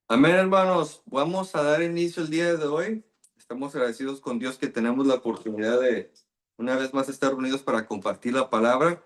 Amén, hermanos. Vamos a dar inicio el día de hoy. Estamos agradecidos con Dios que tenemos la oportunidad de una vez más estar unidos para compartir la palabra.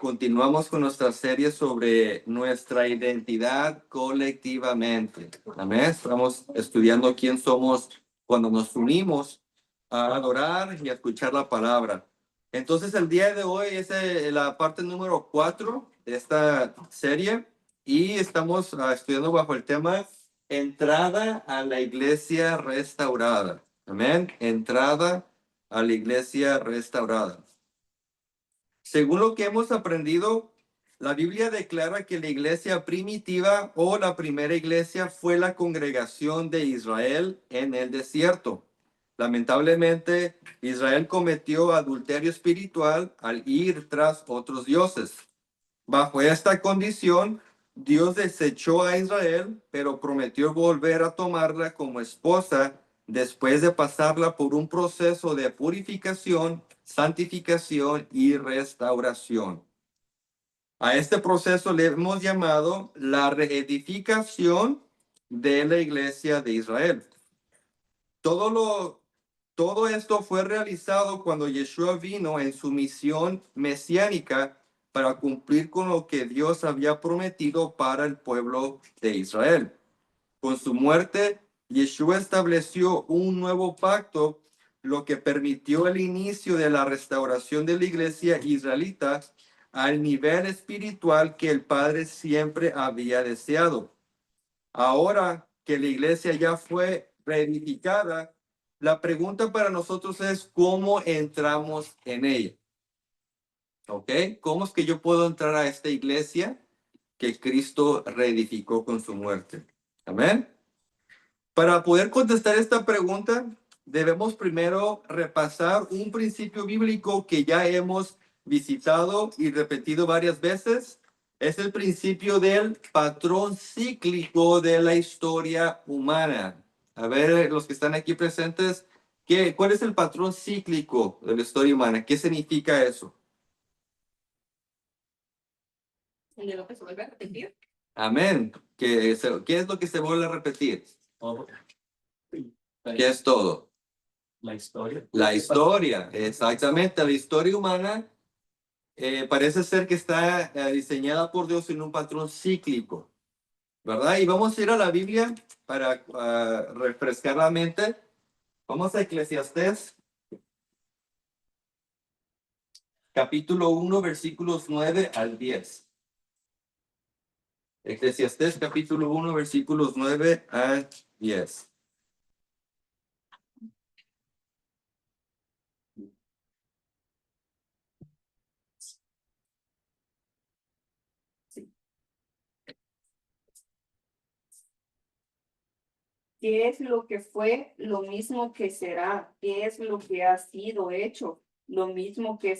Continuamos con nuestra serie sobre nuestra identidad colectivamente. Amén. Estamos estudiando quién somos cuando nos unimos a adorar y a escuchar la palabra. Entonces, el día de hoy es la parte número 4 de esta serie y estamos estudiando bajo el tema Entrada a la iglesia restaurada. Amén. Entrada a la iglesia restaurada. Según lo que hemos aprendido, la Biblia declara que la iglesia primitiva o la primera iglesia fue la congregación de Israel en el desierto. Lamentablemente, Israel cometió adulterio espiritual al ir tras otros dioses. Bajo esta condición, Dios desechó a Israel, pero prometió volver a tomarla como esposa después de pasarla por un proceso de purificación, santificación y restauración. A este proceso le hemos llamado la reedificación de la iglesia de Israel. Todo esto fue realizado cuando Yeshua vino en su misión mesiánica para cumplir con lo que Dios había prometido para el pueblo de Israel. Con su muerte, Yeshua estableció un nuevo pacto, lo que permitió el inicio de la restauración de la iglesia israelita al nivel espiritual que el Padre siempre había deseado. Ahora que la iglesia ya fue reedificada, la pregunta para nosotros es cómo entramos en ella. ¿Ok? ¿Cómo es que yo puedo entrar a esta iglesia que Cristo reedificó con su muerte? Amén. Para poder contestar esta pregunta, debemos primero repasar un principio bíblico que ya hemos visitado y repetido varias veces. Es el principio del patrón cíclico de la historia humana. A ver, los que están aquí presentes, ¿cuál es el patrón cíclico de la historia humana? ¿Qué significa eso? De lo que se vuelve a repetir. Amén. ¿Qué es lo que se vuelve a repetir? Todo. ¿Qué es todo? La historia. La historia, exactamente. La historia humana parece ser que está diseñada por Dios en un patrón cíclico, ¿verdad? Y vamos a ir a la Biblia para refrescar la mente. Vamos a Eclesiastés, capítulo 1, versículos 9 al 10. Eclesiastés, capítulo 1, versículos 9 al 10. ¿Qué es lo que fue? Lo mismo que será. ¿Qué es lo que ha sido hecho? Lo mismo que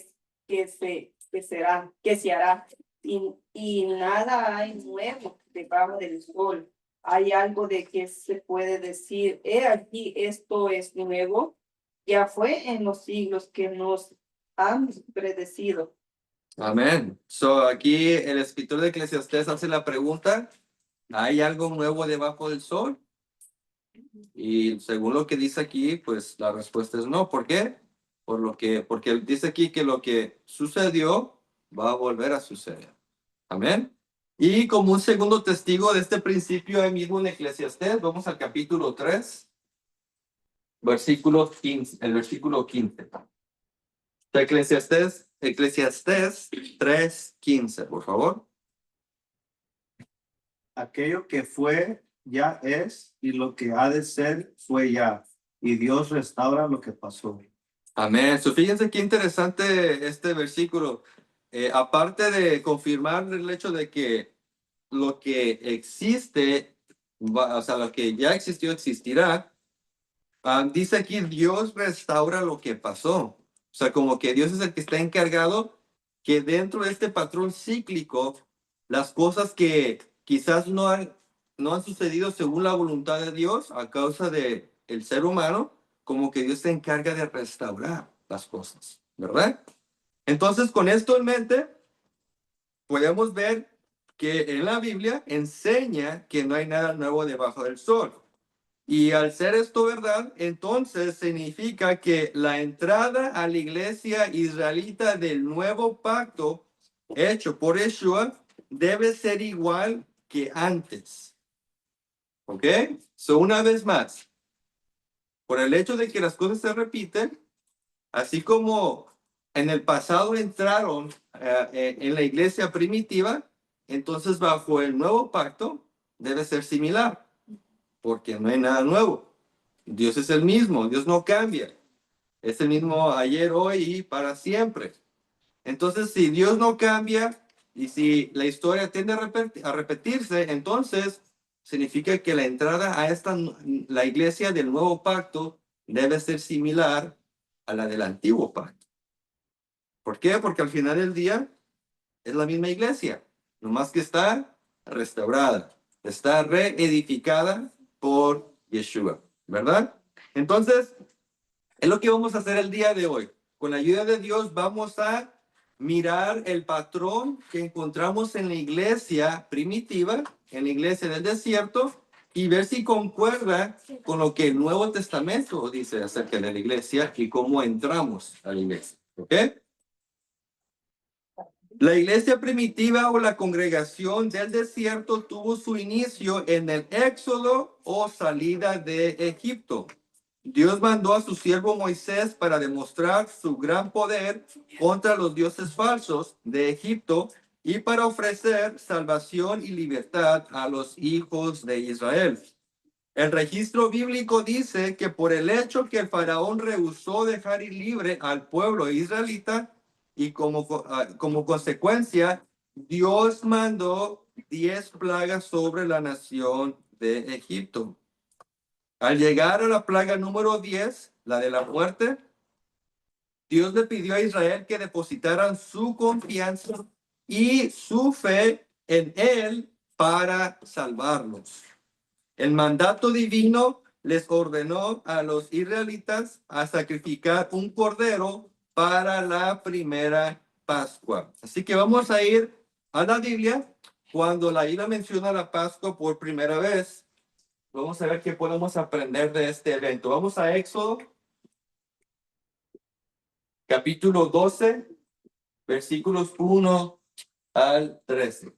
se hará. Y nada hay nuevo debajo del sol. Hay algo de que se puede decir, aquí esto es nuevo. Ya fue en los siglos que nos han predecido. Amén. So, aquí el escritor de Eclesiastés hace la pregunta, ¿hay algo nuevo debajo del sol? Y según lo que dice aquí, pues la respuesta es no. ¿Por qué? Porque dice aquí que lo que sucedió va a volver a suceder. Amén. Y como un segundo testigo de este principio, ahí mismo en Eclesiastés, vamos al capítulo 3, versículo 15, el versículo 15. Eclesiastés 3:15, por favor. Aquello que fue, ya es, y lo que ha de ser, fue ya. Y Dios restaura lo que pasó. Amén. So, fíjense qué interesante este versículo. Aparte de confirmar el hecho de que lo que existe, o sea, lo que ya existió, existirá, dice aquí, Dios restaura lo que pasó. O sea, como que Dios es el que está encargado que dentro de este patrón cíclico, las cosas que quizás no han sucedido según la voluntad de Dios a causa de el ser humano, como que Dios se encarga de restaurar las cosas, ¿verdad? Entonces, con esto en mente, podemos ver que en la Biblia enseña que no hay nada nuevo debajo del sol. Y al ser esto verdad, entonces significa que la entrada a la iglesia israelita del nuevo pacto hecho por Yeshua debe ser igual que antes. ¿Ok? So, una vez más, por el hecho de que las cosas se repiten, así como en el pasado entraron en la iglesia primitiva, entonces bajo el nuevo pacto debe ser similar, porque no hay nada nuevo. Dios es el mismo, Dios no cambia. Es el mismo ayer, hoy y para siempre. Entonces, si Dios no cambia y si la historia tiende a repetirse, entonces significa que la entrada a la iglesia del nuevo pacto debe ser similar a la del antiguo pacto. ¿Por qué? Porque al final del día es la misma iglesia, nomás que está restaurada, está reedificada por Yeshua, ¿verdad? Entonces, es lo que vamos a hacer el día de hoy. Con la ayuda de Dios vamos a mirar el patrón que encontramos en la iglesia primitiva, en la iglesia del desierto, y ver si concuerda con lo que el Nuevo Testamento dice acerca de la iglesia y cómo entramos a la iglesia. ¿Ok? La iglesia primitiva o la congregación del desierto tuvo su inicio en el éxodo o salida de Egipto. Dios mandó a su siervo Moisés para demostrar su gran poder contra los dioses falsos de Egipto y para ofrecer salvación y libertad a los hijos de Israel. El registro bíblico dice que por el hecho que el faraón rehusó dejar ir libre al pueblo israelita y como consecuencia, Dios mandó 10 plagas sobre la nación de Egipto. Al llegar a la plaga número 10, la de la muerte, Dios le pidió a Israel que depositaran su confianza y su fe en Él para salvarlos. El mandato divino les ordenó a los israelitas a sacrificar un cordero para la primera Pascua. Así que vamos a ir a la Biblia cuando la Biblia menciona la Pascua por primera vez. Vamos a ver qué podemos aprender de este evento. Vamos a Éxodo, capítulo 12, versículos 1 al 13.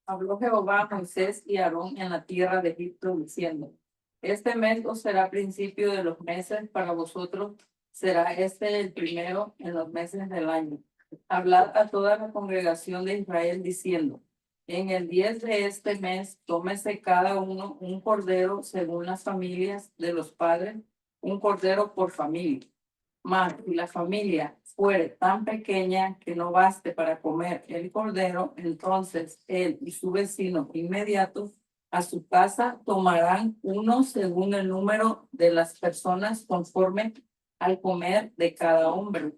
Habló Jehová a Moisés y a Aarón en la tierra de Egipto, diciendo: Este mes os será principio de los meses para vosotros, será este el primero en los meses del año. Hablad a toda la congregación de Israel, diciendo: En el 10 de este mes, tómese cada uno un cordero según las familias de los padres, un cordero por familia. Mas si la familia fuere tan pequeña que no baste para comer el cordero, entonces él y su vecino inmediato a su casa tomarán uno según el número de las personas conforme al comer de cada hombre.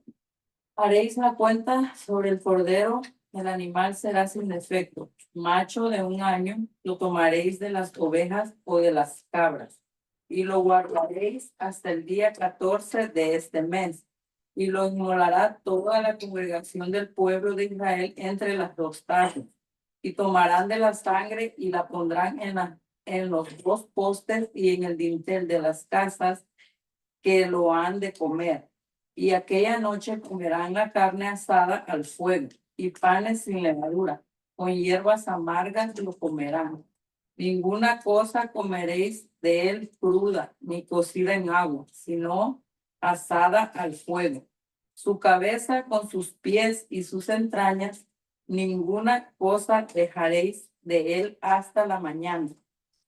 Haréis la cuenta sobre el cordero, el animal será sin defecto, macho de 1 año, lo tomaréis de las ovejas o de las cabras, y lo guardaréis hasta el día 14 de este mes, y lo inmolará toda la congregación del pueblo de Israel entre las 2 tardes, y tomarán de la sangre y la pondrán en los 2 postes y en el dintel de las casas que lo han de comer. Y aquella noche comerán la carne asada al fuego y panes sin levadura, con hierbas amargas lo comerán. Ninguna cosa comeréis de él cruda, ni cocida en agua, sino asada al fuego. Su cabeza con sus pies y sus entrañas, ninguna cosa dejaréis de él hasta la mañana.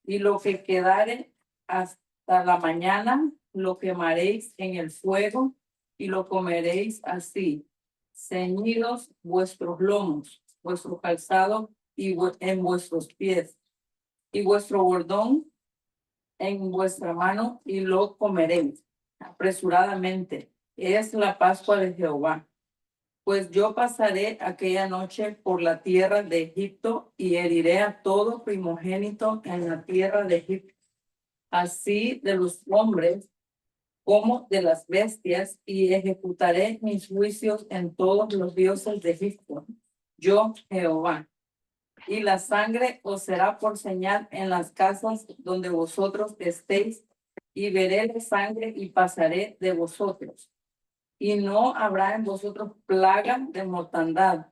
Y lo que quedare hasta la mañana, lo quemaréis en el fuego y lo comeréis así, ceñidos vuestros lomos, vuestro calzado y en vuestros pies, y vuestro bordón en vuestra mano, y lo comeréis apresuradamente. Es la Pascua de Jehová. Pues yo pasaré aquella noche por la tierra de Egipto y heriré a todo primogénito en la tierra de Egipto, así de los hombres como de las bestias, y ejecutaré mis juicios en todos los dioses de Egipto. Yo, Jehová. Y la sangre os será por señal en las casas donde vosotros estéis, y veré la sangre y pasaré de vosotros. Y no habrá en vosotros plaga de mortandad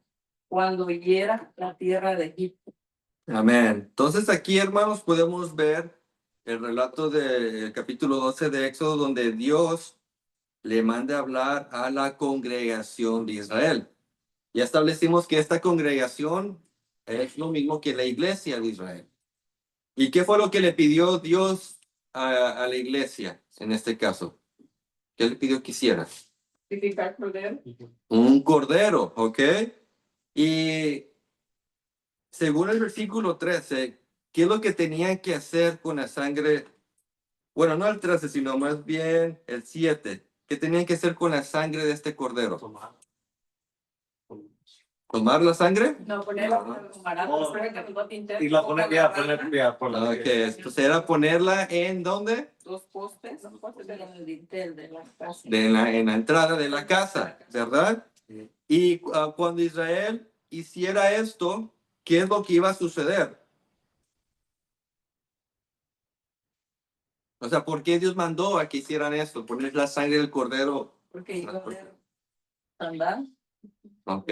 cuando hiera la tierra de Egipto. Amén. Entonces aquí, hermanos, podemos ver el relato del capítulo 12 de Éxodo, donde Dios le manda hablar a la congregación de Israel. Ya establecimos que esta congregación es lo mismo que la iglesia de Israel. ¿Y qué fue lo que le pidió Dios a la iglesia en este caso? ¿Qué le pidió que hiciera? Sacrificar cordero. Un cordero, ¿ok? Y según el versículo 13, ¿qué es lo que tenían que hacer con la sangre? Bueno, no el 13, sino más bien el 7. ¿Qué tenían que hacer con la sangre de este cordero? ¿Tomar la sangre? No, ponerla Y la poner ya, por la Ok, entonces era ponerla en ¿dónde? Dos postes en el dintel de la casa. En la entrada de la casa, ¿verdad? Y cuando Israel hiciera esto, ¿qué es lo que iba a suceder? O sea, ¿por qué Dios mandó a que hicieran esto? Poner la sangre del cordero. Porque iba a haber andar Ok.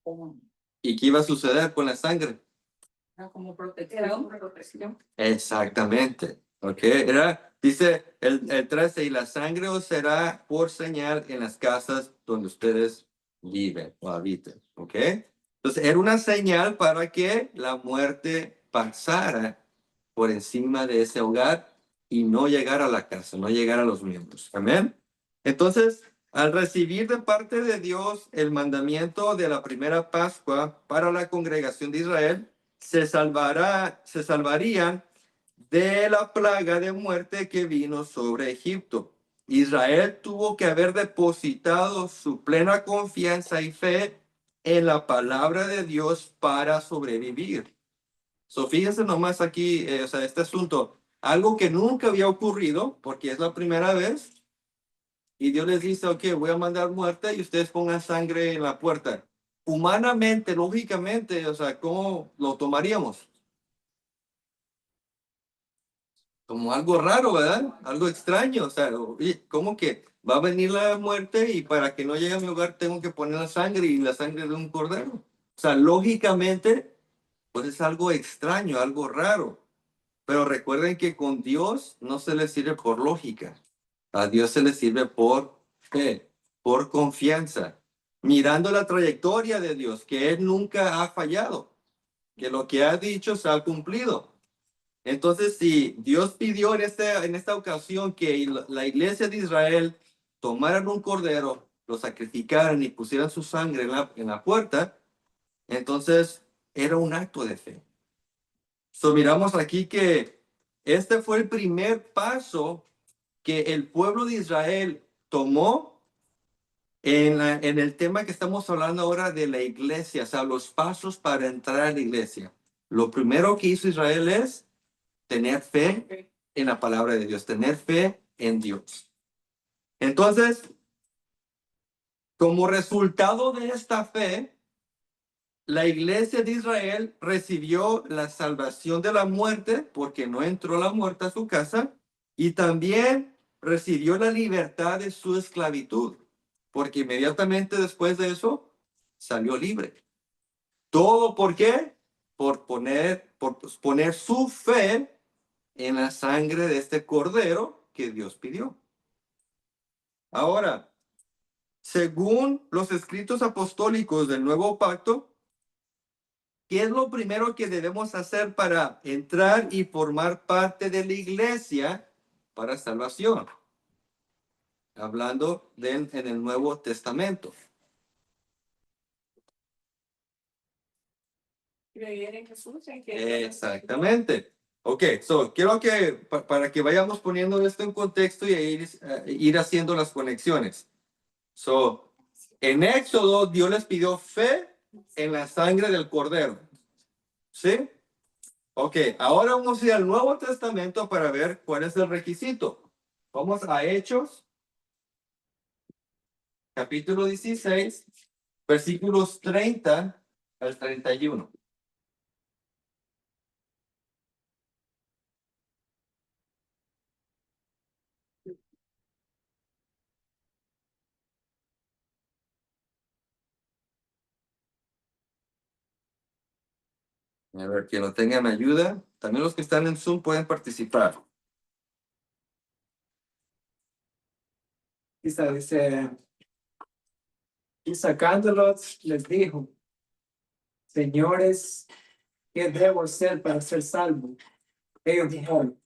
como, ¿Y qué iba a suceder con la sangre? como Era protección. una protección. Exactamente. Ok. Era, dice el 13, y la sangre os será por señal en las casas donde ustedes viven o habiten. Ok. Entonces, era una señal para que la muerte pasara por encima de ese hogar y no llegara a la casa, no llegara a los miembros. Amén. Entonces, al recibir de parte de Dios el mandamiento de la primera Pascua para la congregación de Israel, se salvarían de la plaga de muerte que vino sobre Egipto. Israel tuvo que haber depositado su plena confianza y fe en la palabra de Dios para sobrevivir. So, fíjense nomás aquí, o sea, este asunto, algo que nunca había ocurrido, porque es la primera vez, y Dios les dice, ok, voy a mandar muerte y ustedes pongan sangre en la puerta. Humanamente, lógicamente, o sea, ¿cómo lo tomaríamos? Como algo raro, ¿verdad? Algo extraño, o sea, oye, ¿cómo que va a venir la muerte y para que no llegue a mi hogar tengo que poner la sangre y la sangre de un cordero? O sea, lógicamente, pues es algo extraño, algo raro. Pero recuerden que con Dios no se le sirve por lógica. A Dios se le sirve por fe, por confianza, mirando la trayectoria de Dios, que Él nunca ha fallado, que lo que ha dicho se ha cumplido. Entonces, si Dios pidió en esta ocasión que la iglesia de Israel tomaran un cordero, lo sacrificaran y pusieran su sangre en la puerta, entonces era un acto de fe. So, miramos aquí que este fue el primer paso que el pueblo de Israel tomó en el tema que estamos hablando ahora de la iglesia, o sea, los pasos para entrar a la iglesia. Lo primero que hizo Israel es tener fe en la palabra de Dios, tener fe en Dios. Entonces, como resultado de esta fe, la iglesia de Israel recibió la salvación de la muerte porque no entró la muerte a su casa y también recibió la libertad de su esclavitud porque inmediatamente después de eso salió libre. ¿Todo por qué? Por poner su fe en la sangre de este cordero que Dios pidió. Ahora, según los escritos apostólicos del Nuevo Pacto, ¿qué es lo primero que debemos hacer para entrar y formar parte de la iglesia para salvación? Hablando en el Nuevo Testamento. Creer en Jesús, en que Exactamente. Ok, so quiero que para que vayamos poniendo esto en contexto y ir haciendo las conexiones. So, En Éxodo, Dios les pidió fe en la sangre del cordero. ¿Sí? Ok, ahora vamos a ir al Nuevo Testamento para ver cuál es el requisito. Vamos a Hechos, capítulo 16, versículos 30 al 31. A ver, quien lo tenga me ayuda. También los que están en Zoom pueden participar. Dice, y sacándolos les dijo, señores, ¿qué debo hacer para ser salvo? Ellos dijeron,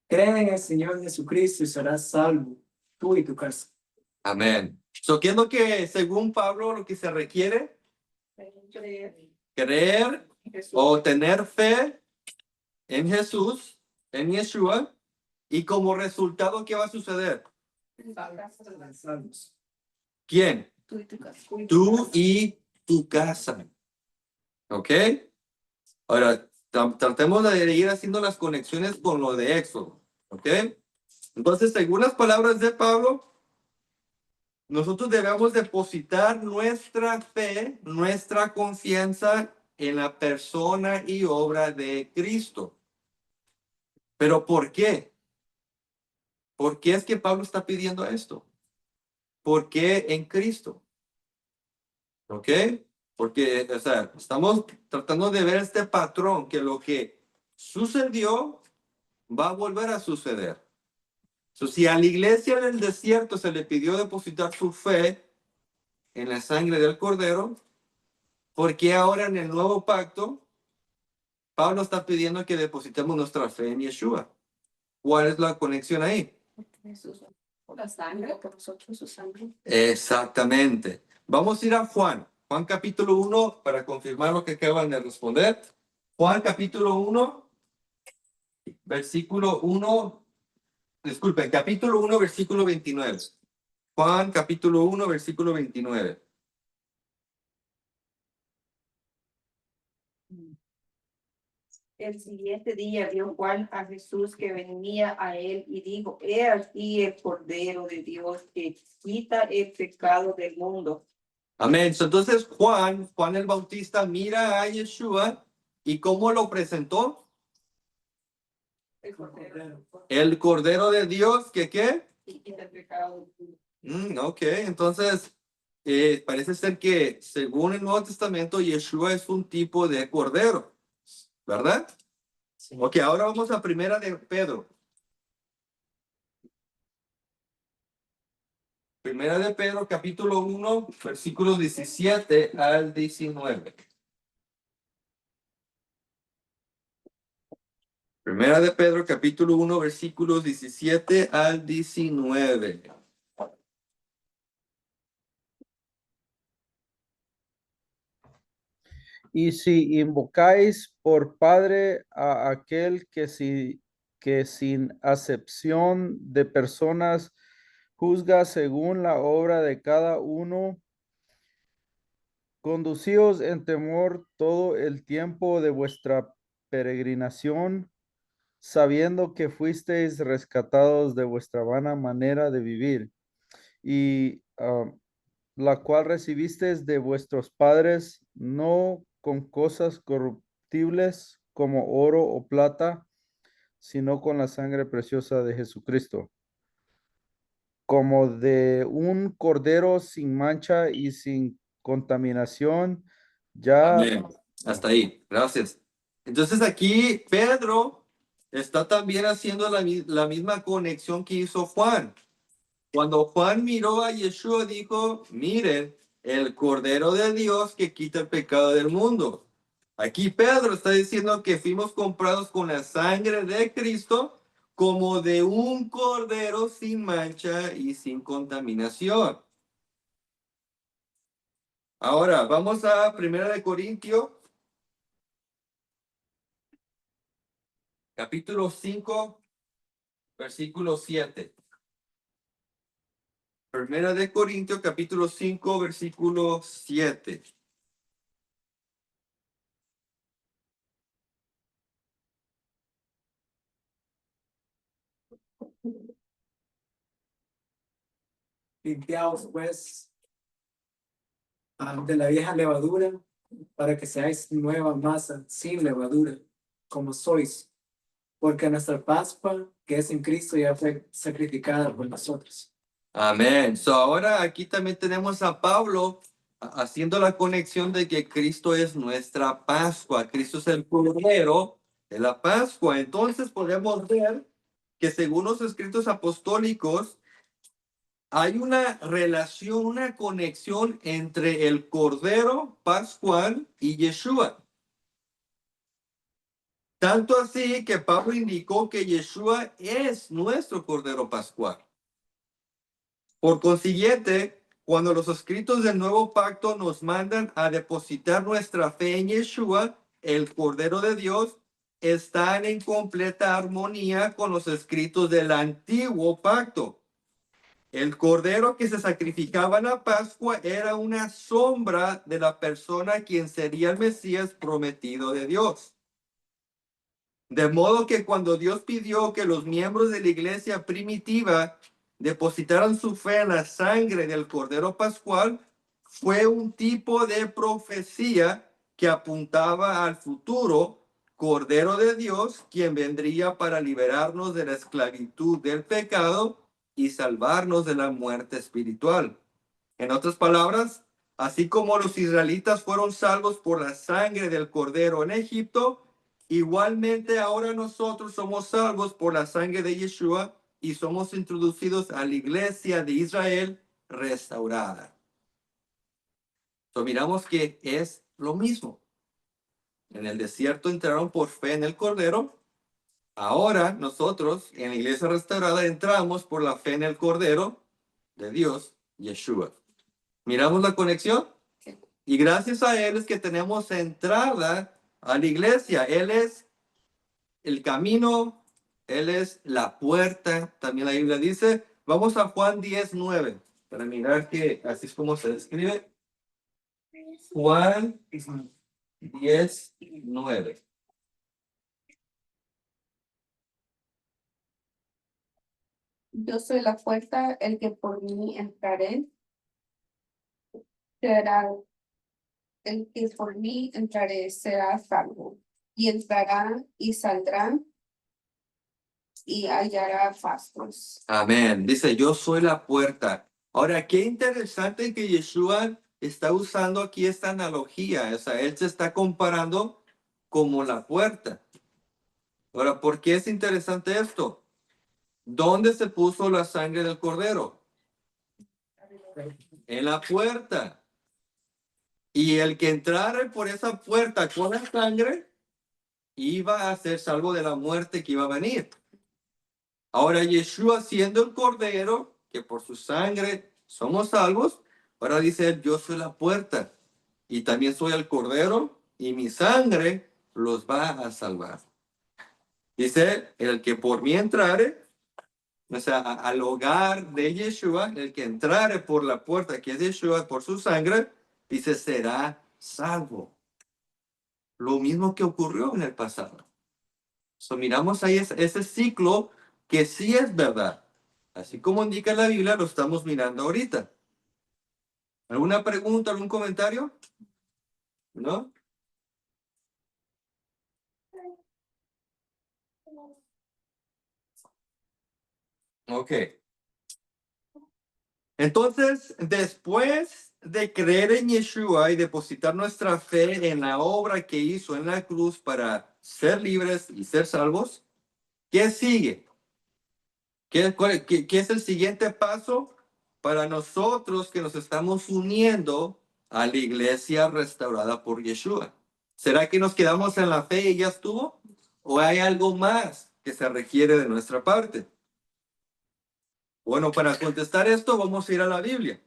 cree en el Señor Jesucristo y serás salvo, tú y tu casa. Amén. So, ¿qué es lo que, según Pablo, lo que se requiere? Creer Jesús. o tener fe en Jesús, en Yeshua, y como resultado, ¿qué va a suceder? Salvos. ¿Quién? Tú y tu casa. Tú y tu casa. ¿Ok? Ahora, tratemos de ir haciendo las conexiones con lo de Éxodo. ¿Ok? Entonces, según las palabras de Pablo, nosotros debemos depositar nuestra fe, nuestra confianza en la persona y obra de Cristo. ¿Pero por qué? ¿Por qué es que Pablo está pidiendo esto? ¿Por qué en Cristo? ¿Ok? Porque, o sea, estamos tratando de ver este patrón, que lo que sucedió va a volver a suceder. So, si a la iglesia en el desierto se le pidió depositar su fe en la sangre del Cordero, ¿por qué ahora en el nuevo pacto Pablo está pidiendo que depositemos nuestra fe en Yeshua? ¿Cuál es la conexión ahí? Jesús. Por la sangre, por nosotros su sangre. Exactamente. Vamos a ir a Juan. Juan capítulo 1 para confirmar lo que acaban de responder. Juan capítulo 1, versículo 1. Disculpen, capítulo 1, versículo 29. Juan capítulo 1, versículo 29. El siguiente día vio Juan a Jesús que venía a él y dijo, he aquí el Cordero de Dios que quita el pecado del mundo. Amén. Entonces Juan el Bautista mira a Yeshua y ¿cómo lo presentó? El Cordero. El Cordero de Dios que ¿qué? Que quita el pecado del mundo. Ok, entonces parece ser que según el Nuevo Testamento Yeshua es un tipo de cordero, ¿verdad? Sí. Ok, ahora vamos a primera de Pedro. Primera de Pedro, capítulo 1, versículos 17 al 19. Primera de Pedro, capítulo 1, versículos 17 al 19. Y si invocáis por Padre a aquel que sin acepción de personas juzga según la obra de cada uno, conducíos en temor todo el tiempo de vuestra peregrinación, sabiendo que fuisteis rescatados de vuestra vana manera de vivir, y la cual recibisteis de vuestros padres, no con cosas corruptibles como oro o plata, sino con la sangre preciosa de Jesucristo, como de un cordero sin mancha y sin contaminación, ya. Amén. Hasta ahí, gracias. Entonces aquí Pedro está también haciendo la misma conexión que hizo Juan. Cuando Juan miró a Yeshua, dijo, miren, el Cordero de Dios que quita el pecado del mundo. Aquí Pedro está diciendo que fuimos comprados con la sangre de Cristo como de un cordero sin mancha y sin contaminación. Ahora, vamos a 1 capítulo 5, versículo 7. Primera de Corintios, capítulo 5, versículo 7. Limpiaos pues de la vieja levadura, para que seáis nueva masa, sin levadura, como sois, porque nuestra Pascua, que es en Cristo, ya fue sacrificada por nosotros. Amén. So ahora aquí también tenemos a Pablo haciendo la conexión de que Cristo es nuestra Pascua. Cristo es el Cordero de la Pascua. Entonces podemos ver que según los escritos apostólicos, hay una relación, una conexión entre el Cordero Pascual y Yeshua. Tanto así que Pablo indicó que Yeshua es nuestro Cordero Pascual. Por consiguiente, cuando los escritos del nuevo pacto nos mandan a depositar nuestra fe en Yeshua, el Cordero de Dios, están en completa armonía con los escritos del antiguo pacto. El cordero que se sacrificaba en la Pascua era una sombra de la persona quien sería el Mesías prometido de Dios. De modo que cuando Dios pidió que los miembros de la iglesia primitiva depositaran su fe en la sangre del Cordero Pascual, fue un tipo de profecía que apuntaba al futuro Cordero de Dios, quien vendría para liberarnos de la esclavitud del pecado y salvarnos de la muerte espiritual. En otras palabras, así como los israelitas fueron salvos por la sangre del Cordero en Egipto, igualmente ahora nosotros somos salvos por la sangre de Yeshua y somos introducidos a la iglesia de Israel restaurada. Entonces miramos que es lo mismo. En el desierto entraron por fe en el Cordero. Ahora nosotros en la iglesia restaurada entramos por la fe en el Cordero de Dios, Yeshua. ¿Miramos la conexión? Y gracias a Él es que tenemos entrada a la iglesia. Él es el camino, Él es la puerta. También la Biblia dice, vamos a Juan 10:9, para mirar que así es como se describe. Juan 10:9. Yo soy la puerta, el que por mí entraré, será, el que por mí entraré será salvo. Y entrará y saldrá y hallará pastos. Amén. Dice, yo soy la puerta. Ahora, qué interesante que Yeshua está usando aquí esta analogía. O sea, Él se está comparando como la puerta. Ahora, ¿por qué es interesante esto? ¿Dónde se puso la sangre del cordero? En la puerta. Y el que entrara por esa puerta con la sangre iba a ser salvo de la muerte que iba a venir. Ahora Yeshua, siendo el cordero, que por su sangre somos salvos, ahora dice él, yo soy la puerta y también soy el cordero y mi sangre los va a salvar. Dice, el que por mí entrare, o sea, al hogar de Yeshua, el que entrare por la puerta que es Yeshua por su sangre, dice, será salvo. Lo mismo que ocurrió en el pasado. So, miramos ahí ese ciclo que sí es verdad. Así como indica la Biblia, lo estamos mirando ahorita. ¿Alguna pregunta, algún comentario? ¿No? Ok. Entonces, después de creer en Yeshua y depositar nuestra fe en la obra que hizo en la cruz para ser libres y ser salvos, ¿qué sigue? ¿Qué es el siguiente paso para nosotros que nos estamos uniendo a la iglesia restaurada por Yeshua? ¿Será que nos quedamos en la fe y ya estuvo? ¿O hay algo más que se requiere de nuestra parte? Bueno, para contestar esto vamos a ir a la Biblia.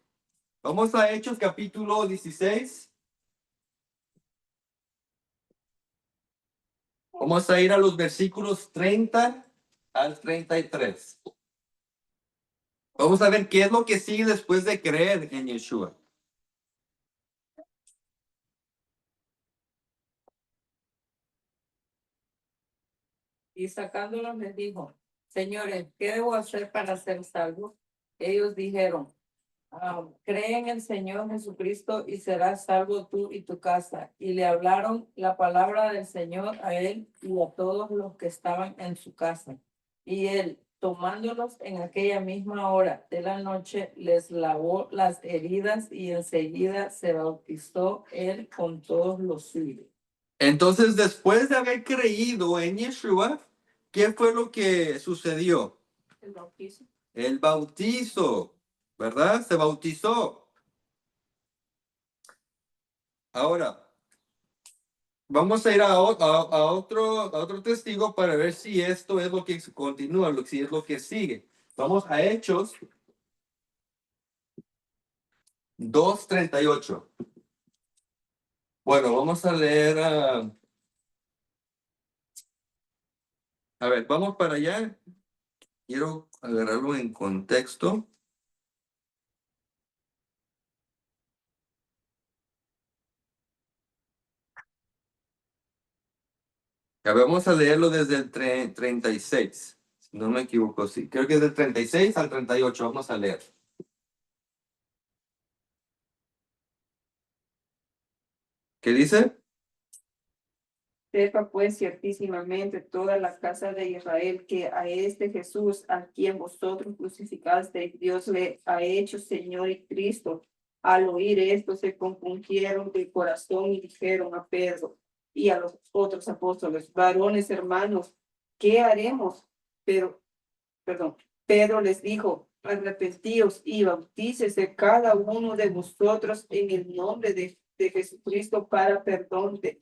Vamos a Hechos capítulo 16. Vamos a ir a los versículos 30 al 33. Vamos a ver qué es lo que sigue después de creer en Yeshua. Y sacándolos les dijo, señores, ¿qué debo hacer para ser salvo? Ellos dijeron, cree en el Señor Jesucristo y serás salvo tú y tu casa. Y le hablaron la palabra del Señor a él y a todos los que estaban en su casa. Y él, tomándolos en aquella misma hora de la noche, les lavó las heridas y enseguida se bautizó él con todos los suyos. Entonces, después de haber creído en Yeshua, ¿qué fue lo que sucedió? El bautizo. El bautizo, ¿verdad? Se bautizó. Ahora, vamos a ir a otro testigo para ver si esto es lo que continúa, si es lo que sigue. Vamos a Hechos 2:38. Bueno, vamos a leer. A ver, vamos para allá. Quiero agarrarlo en contexto. Ya vamos a leerlo desde el 36. Si no me equivoco, sí. Creo que es del 36 al 38. Vamos a leer. ¿Qué dice? Sepa pues ciertísimamente toda la casa de Israel que a este Jesús, a quien vosotros crucificasteis, Dios le ha hecho Señor y Cristo. Al oír esto se compungieron de corazón y dijeron a Pedro y a los otros apóstoles, varones hermanos, ¿qué haremos? Pedro les dijo, arrepentíos y bautícese cada uno de vosotros en el nombre de Jesucristo para perdón de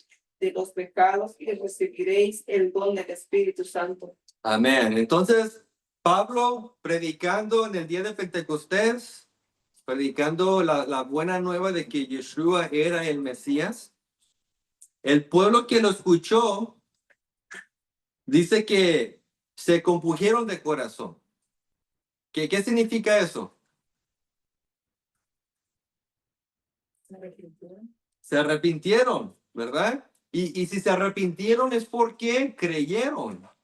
los pecados y recibiréis el don del Espíritu Santo. Amén. Entonces, Pablo predicando en el día de Pentecostés, predicando la buena nueva de que Yeshua era el Mesías. El pueblo que lo escuchó dice que se compungieron de corazón. ¿Qué significa eso? Se arrepintieron, ¿verdad? Y si se arrepintieron es porque creyeron. O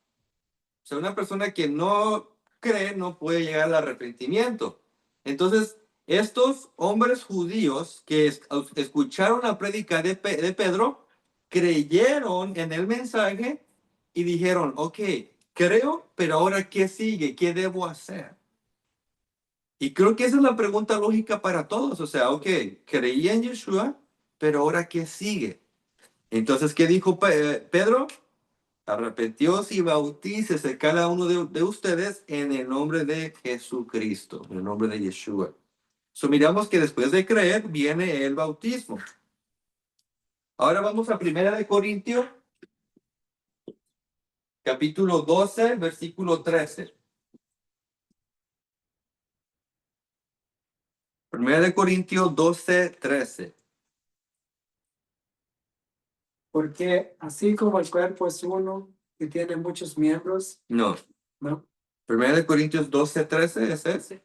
sea, una persona que no cree no puede llegar al arrepentimiento. Entonces, estos hombres judíos que escucharon la prédica de Pedro, creyeron en el mensaje y dijeron, ok, creo, pero ahora ¿qué sigue? ¿Qué debo hacer? Y creo que esa es la pregunta lógica para todos. O sea, ok, creí en Yeshua, pero ahora ¿qué sigue? Entonces, ¿qué dijo Pedro? Arrepentíos y bautícese cada uno de ustedes en el nombre de Jesucristo, en el nombre de Yeshua. So, miramos que después de creer viene el bautismo. Ahora vamos a 1 Corintios, capítulo 12, versículo 13. 1 Corintios 12, 13. Porque así como el cuerpo es uno y tiene muchos miembros, No, ¿no? 1 Corintios 12, 13 es ese.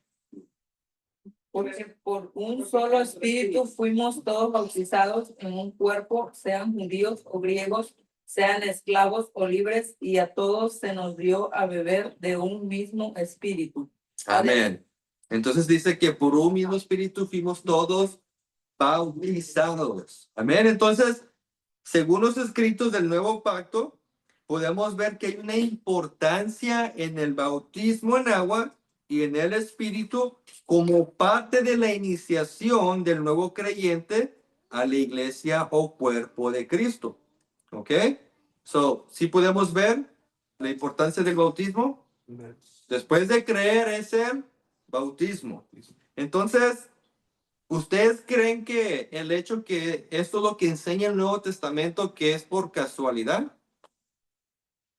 Porque por un solo espíritu fuimos todos bautizados en un cuerpo, sean judíos o griegos, sean esclavos o libres, y a todos se nos dio a beber de un mismo espíritu. Amén. Entonces dice que por un mismo espíritu fuimos todos bautizados. Amén. Entonces, según los escritos del nuevo pacto, podemos ver que hay una importancia en el bautismo en agua y en el espíritu como parte de la iniciación del nuevo creyente a la iglesia o cuerpo de Cristo. ¿Ok? So, ¿sí podemos ver la importancia del bautismo? Después de creer es el bautismo. Entonces, ¿ustedes creen que el hecho que esto es lo que enseña el Nuevo Testamento que es por casualidad?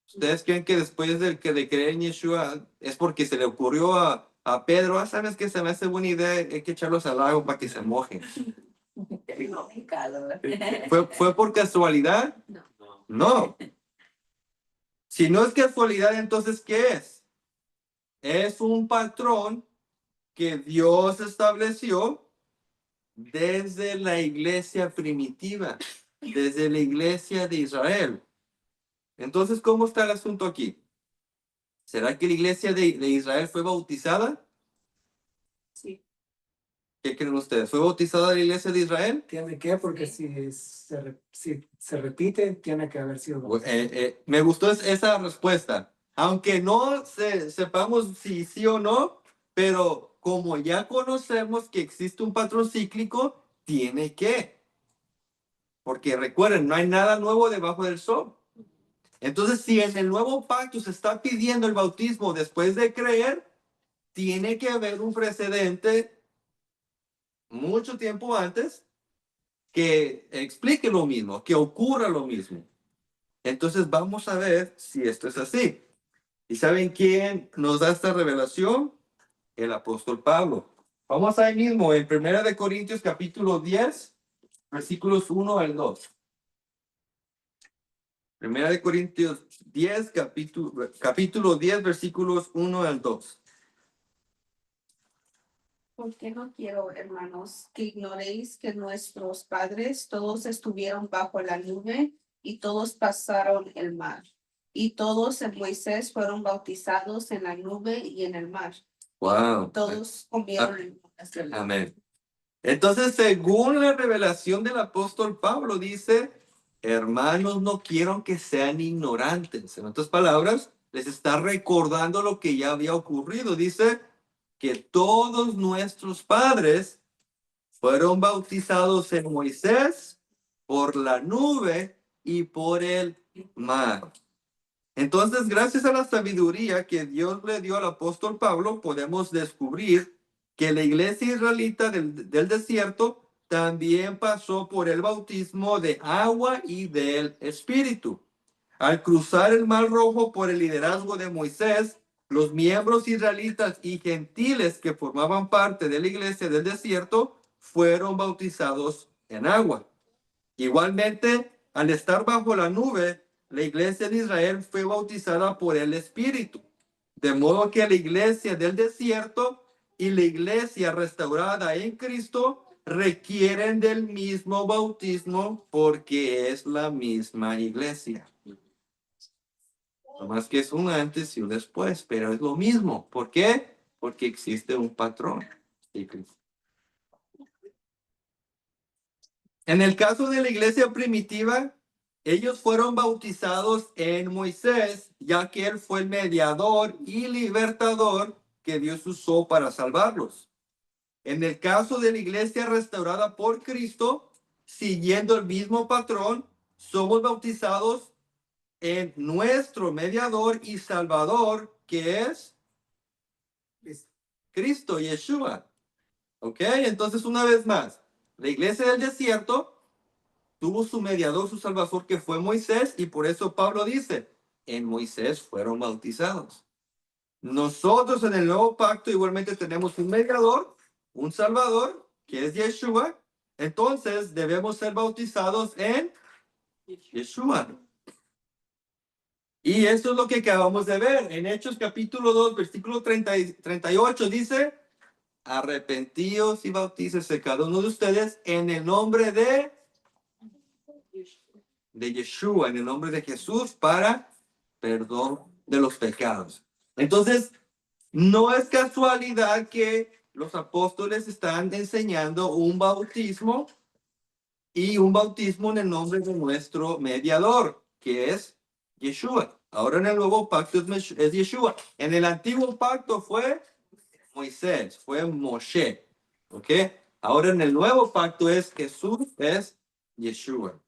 ¿Ustedes creen que después de creer en Yeshua es porque se le ocurrió a Pedro, sabes que se me hace buena idea, hay que echarlos al lago para que se mojen? ¿Fue por casualidad? No. Si no es casualidad, entonces, ¿qué es? Es un patrón que Dios estableció desde la iglesia primitiva, desde la iglesia de Israel. Entonces, ¿cómo está el asunto aquí? ¿Será que la iglesia de Israel fue bautizada? Sí. ¿Qué creen ustedes? ¿Fue bautizada la iglesia de Israel? Tiene que, porque si se repite, tiene que haber sido bautizado. Me gustó esa respuesta. Aunque no sepamos si sí o no, pero como ya conocemos que existe un patrón cíclico, tiene que. Porque recuerden, no hay nada nuevo debajo del sol. Entonces, si en el nuevo pacto se está pidiendo el bautismo después de creer, tiene que haber un precedente mucho tiempo antes que explique lo mismo, que ocurra lo mismo. Entonces, vamos a ver si esto es así. ¿Y saben quién nos da esta revelación? El apóstol Pablo. Vamos ahí mismo en 1 Corintios capítulo 10, versículos 1 al 2. 1 Corintios 10, capítulo 10, versículos 1 al 2. Porque no quiero, hermanos, que ignoréis que nuestros padres todos estuvieron bajo la nube y todos pasaron el mar. Y todos en Moisés fueron bautizados en la nube y en el mar. Wow. Todos comieron en el mar. Amén. Entonces, según la revelación del apóstol Pablo, dice, hermanos, no quiero que sean ignorantes. En otras palabras, les está recordando lo que ya había ocurrido. Dice que todos nuestros padres fueron bautizados en Moisés por la nube y por el mar. Entonces, gracias a la sabiduría que Dios le dio al apóstol Pablo, podemos descubrir que la iglesia israelita del desierto también pasó por el bautismo de agua y del Espíritu. Al cruzar el Mar Rojo por el liderazgo de Moisés, los miembros israelitas y gentiles que formaban parte de la iglesia del desierto fueron bautizados en agua. Igualmente, al estar bajo la nube, la iglesia de Israel fue bautizada por el Espíritu. De modo que la iglesia del desierto y la iglesia restaurada en Cristo requieren del mismo bautismo porque es la misma iglesia. No más que es un antes y un después, pero es lo mismo. ¿Por qué? Porque existe un patrón. En el caso de la iglesia primitiva, ellos fueron bautizados en Moisés, ya que él fue el mediador y libertador que Dios usó para salvarlos. En el caso de la iglesia restaurada por Cristo, siguiendo el mismo patrón, somos bautizados en nuestro mediador y salvador, que es Cristo, Yeshua. ¿Ok? Entonces, una vez más, la iglesia del desierto tuvo su mediador, su salvador, que fue Moisés, y por eso Pablo dice, en Moisés fueron bautizados. Nosotros en el nuevo pacto igualmente tenemos un mediador, un salvador, que es Yeshua. Entonces debemos ser bautizados en Yeshua. Y eso es lo que acabamos de ver. En Hechos capítulo 2, versículo 38 dice, arrepentíos y bautícese cada uno de ustedes en el nombre de Yeshua, en el nombre de Jesús, para perdón de los pecados. Entonces, no es casualidad que los apóstoles están enseñando un bautismo y un bautismo en el nombre de nuestro mediador, que es Yeshua. Ahora en el nuevo pacto es Yeshua. En el antiguo pacto fue Moisés, fue Moshe. ¿Ok? Ahora en el nuevo pacto es Jesús, es Yeshua.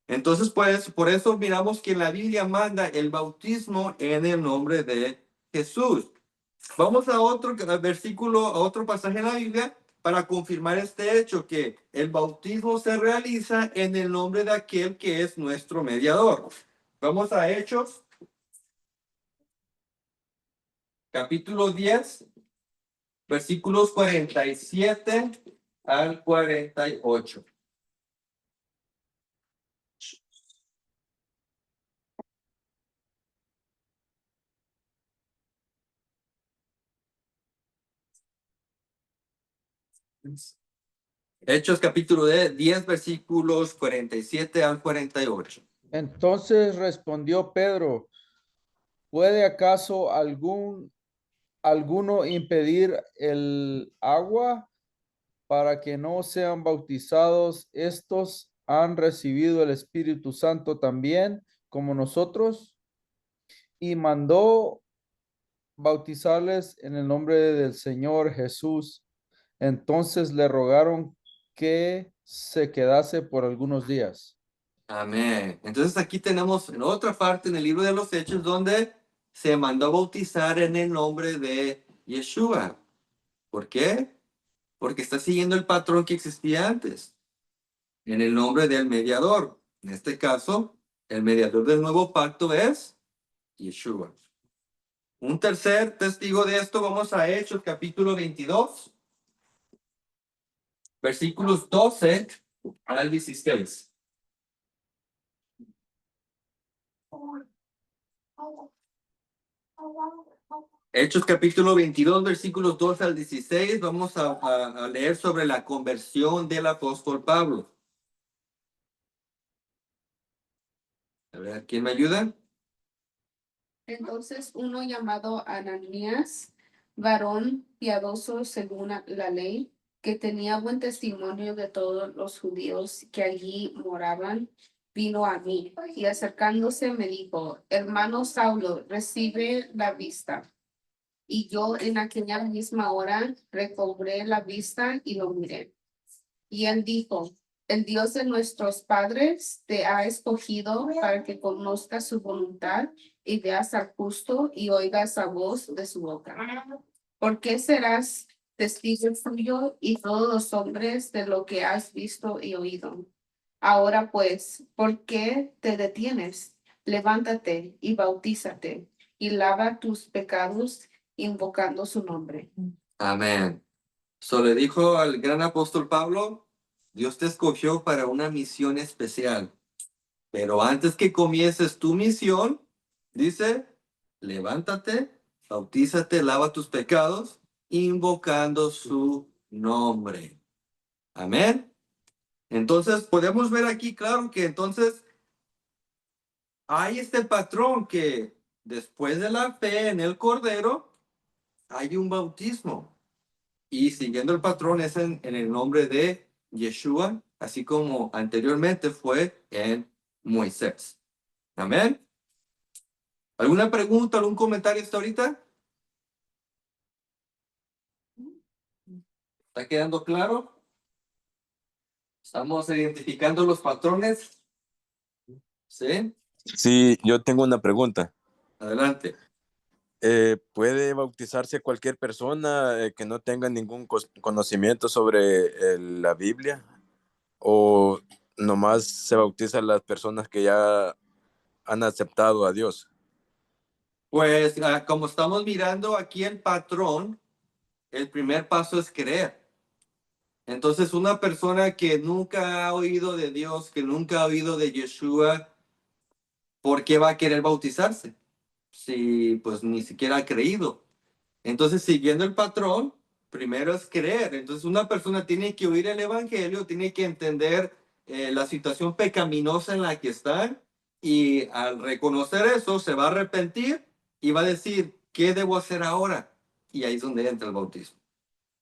Entonces, pues, por eso miramos que la Biblia manda el bautismo en el nombre de Jesús. Vamos a otro versículo, a otro pasaje en la Biblia para confirmar este hecho, que el bautismo se realiza en el nombre de aquel que es nuestro mediador. Vamos a Hechos, capítulo 10, versículos 47 al 48. Hechos capítulo 10, versículos 47 al 48. Entonces respondió Pedro, ¿puede acaso alguno impedir el agua para que no sean bautizados? Estos han recibido el Espíritu Santo también, como nosotros, y mandó bautizarles en el nombre del Señor Jesús. Entonces le rogaron que se quedase por algunos días. Amén. Entonces aquí tenemos en otra parte en el libro de los Hechos donde se mandó a bautizar en el nombre de Yeshua. ¿Por qué? Porque está siguiendo el patrón que existía antes, en el nombre del mediador. En este caso, el mediador del nuevo pacto es Yeshua. Un tercer testigo de esto, vamos a Hechos capítulo 22, versículos 12 al 16. Hechos capítulo 22, versículos 12 al 16, vamos a leer sobre la conversión del apóstol Pablo. A ver, ¿quién me ayuda? Entonces uno llamado Ananías, varón piadoso según la ley, que tenía buen testimonio de todos los judíos que allí moraban, vino a mí y acercándose me dijo, hermano Saulo, recibe la vista. Y yo en aquella misma hora recobré la vista y lo miré. Y él dijo, el Dios de nuestros padres te ha escogido para que conozcas su voluntad y veas al justo y oigas la voz de su boca. ¿Por qué serás testigo suyo y todos los hombres de lo que has visto y oído? Ahora pues, ¿por qué te detienes? Levántate y bautízate y lava tus pecados invocando su nombre. Amén. Le dijo al gran apóstol Pablo, Dios te escogió para una misión especial. Pero antes que comiences tu misión, dice, levántate, bautízate, lava tus pecados, invocando su nombre. Amén. Entonces, podemos ver aquí, claro, que entonces hay este patrón que después de la fe en el Cordero, hay un bautismo. Y siguiendo el patrón es en el nombre de Yeshua, así como anteriormente fue en Moisés. Amén. ¿Alguna pregunta, algún comentario hasta ahorita? ¿Está quedando claro? ¿Estamos identificando los patrones? ¿Sí? Sí, yo tengo una pregunta. Adelante. ¿Puede bautizarse cualquier persona que no tenga ningún conocimiento sobre la Biblia? ¿O nomás se bautizan las personas que ya han aceptado a Dios? Pues como estamos mirando aquí el patrón, el primer paso es creer. Entonces, una persona que nunca ha oído de Dios, que nunca ha oído de Yeshua, ¿por qué va a querer bautizarse? Si pues ni siquiera ha creído. Entonces, siguiendo el patrón, primero es creer. Entonces, una persona tiene que oír el evangelio, tiene que entender la situación pecaminosa en la que está y al reconocer eso se va a arrepentir y va a decir, ¿qué debo hacer ahora? Y ahí es donde entra el bautismo.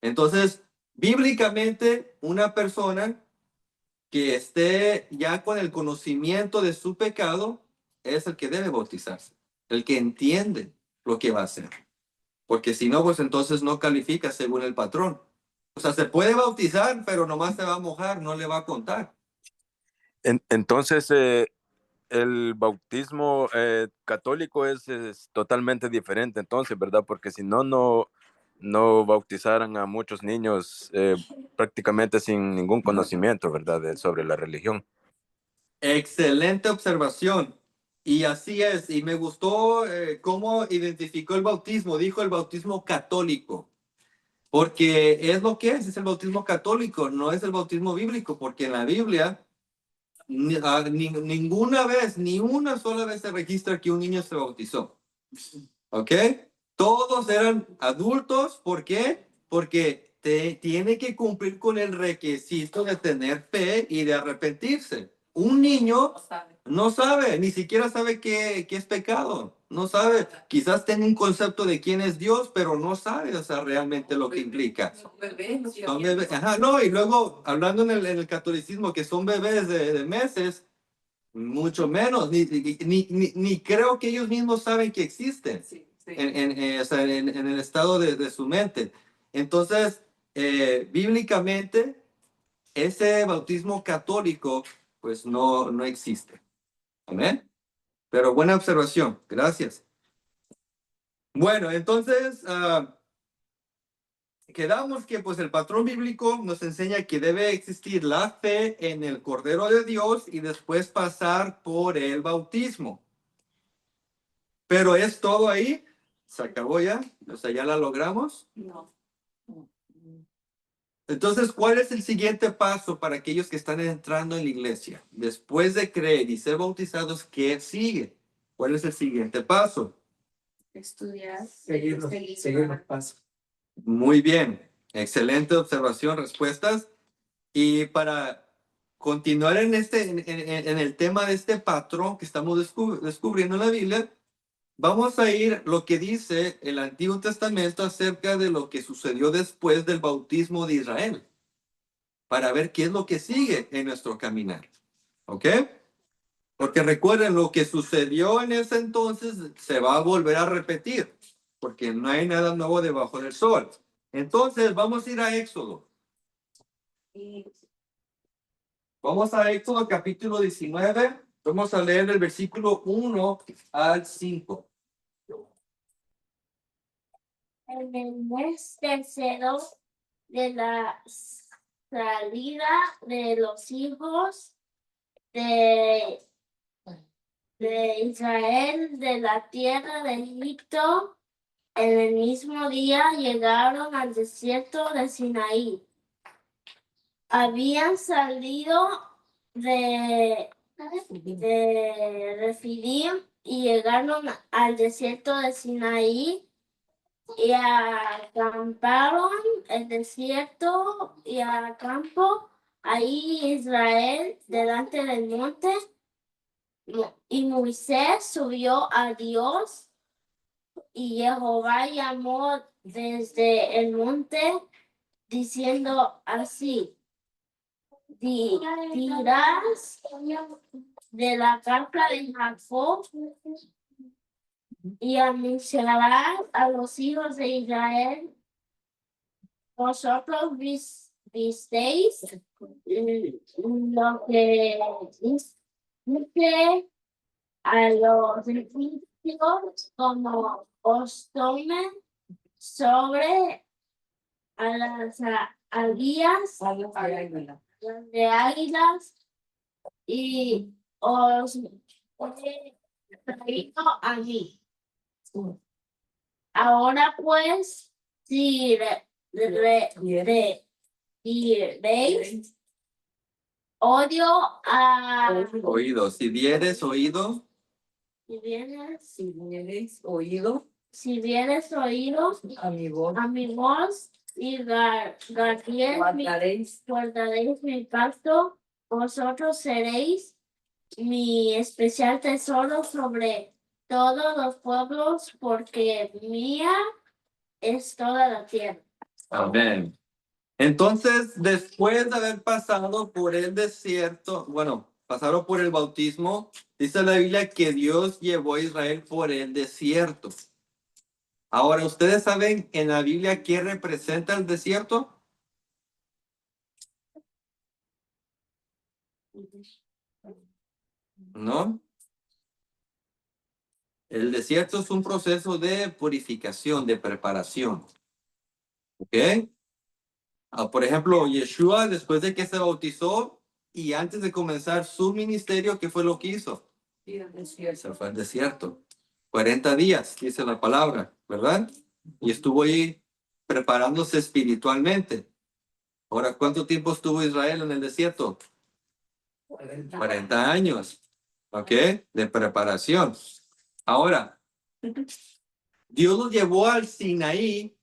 Entonces, bíblicamente, una persona que esté ya con el conocimiento de su pecado es el que debe bautizarse, el que entiende lo que va a hacer. Porque si no, pues entonces no califica según el patrón. O sea, se puede bautizar, pero nomás se va a mojar, no le va a contar. Entonces, el bautismo católico es totalmente diferente, entonces, ¿verdad? Porque si no, no bautizaran a muchos niños prácticamente sin ningún conocimiento, ¿verdad? Sobre la religión. Excelente observación. Y así es. Y me gustó cómo identificó el bautismo. Dijo el bautismo católico. Porque es lo que es el bautismo católico, no es el bautismo bíblico, porque en la Biblia ninguna vez, ni una sola vez se registra que un niño se bautizó. ¿Ok? Todos eran adultos. ¿Por qué? Porque tiene que cumplir con el requisito de tener fe y de arrepentirse. Un niño No sabe. no sabe, ni siquiera sabe qué es pecado. No sabe, quizás tiene un concepto de quién es Dios, pero no sabe, o sea, realmente lo que implica. Son bebés, no Son bebés, ajá, no, y luego hablando en el catolicismo que son bebés de meses, mucho menos, ni creo que ellos mismos saben que existen Sí, sí. o sea, en el estado de su mente. Entonces, bíblicamente, ese bautismo católico, pues no existe. Amén. Pero buena observación, gracias. Bueno, entonces, quedamos que pues el patrón bíblico nos enseña que debe existir la fe en el Cordero de Dios y después pasar por el bautismo. Pero es todo ahí, se acabó ya, o sea, ya la logramos. No. Entonces, ¿cuál es el siguiente paso para aquellos que están entrando en la iglesia? Después de creer y ser bautizados, ¿qué sigue? ¿Cuál es el siguiente paso? Estudiar. Seguir los pasos. Muy bien, excelente observación, respuestas. Y para continuar en el tema de este patrón que estamos descubriendo en la Biblia, vamos a ir lo que dice el Antiguo Testamento acerca de lo que sucedió después del bautismo de Israel, para ver qué es lo que sigue en nuestro caminar. ¿Ok? Porque recuerden, lo que sucedió en ese entonces se va a volver a repetir, porque no hay nada nuevo debajo del sol. Entonces, vamos a ir a Éxodo. Vamos a Éxodo capítulo 19. Vamos a leer el versículo 1 al 5. En el mes tercero de la salida de los hijos de Israel de la tierra de Egipto, en el mismo día llegaron al desierto de Sinaí. Habían salido de Refidim y llegaron al desierto de Sinaí y acamparon el desierto y al campo ahí Israel delante del monte. Y Moisés subió a Dios y Jehová llamó desde el monte diciendo así: dirás de la carta de Jacob y anunciarás a los hijos de Israel: vosotros visteis lo que dice a los egipcios como os tomen sobre a las águilas de águilas y os he traído a mí. Ahora pues, si diréis odio a Oído. Si dieres oído, Si vienes oídos A mi voz. a mi voz y guardaréis mi pacto, vosotros seréis mi especial tesoro sobre todos los pueblos, porque mía es toda la tierra. amén. Entonces, después de haber pasado por el desierto, bueno, pasaron por el bautismo, dice la Biblia que Dios llevó a Israel por el desierto. Ahora, ¿ustedes saben en la Biblia qué representa el desierto? ¿No? El desierto es un proceso de purificación, de preparación. ¿Ok? Por ejemplo, Yeshua, después de que se bautizó y antes de comenzar su ministerio, ¿qué fue lo que hizo? Se fue al desierto. 40 días, dice la palabra, ¿verdad? Y estuvo ahí preparándose espiritualmente. Ahora, ¿cuánto tiempo estuvo Israel en el desierto? 40 años. ¿Ok? De preparación. Ahora, Dios los llevó al Sinaí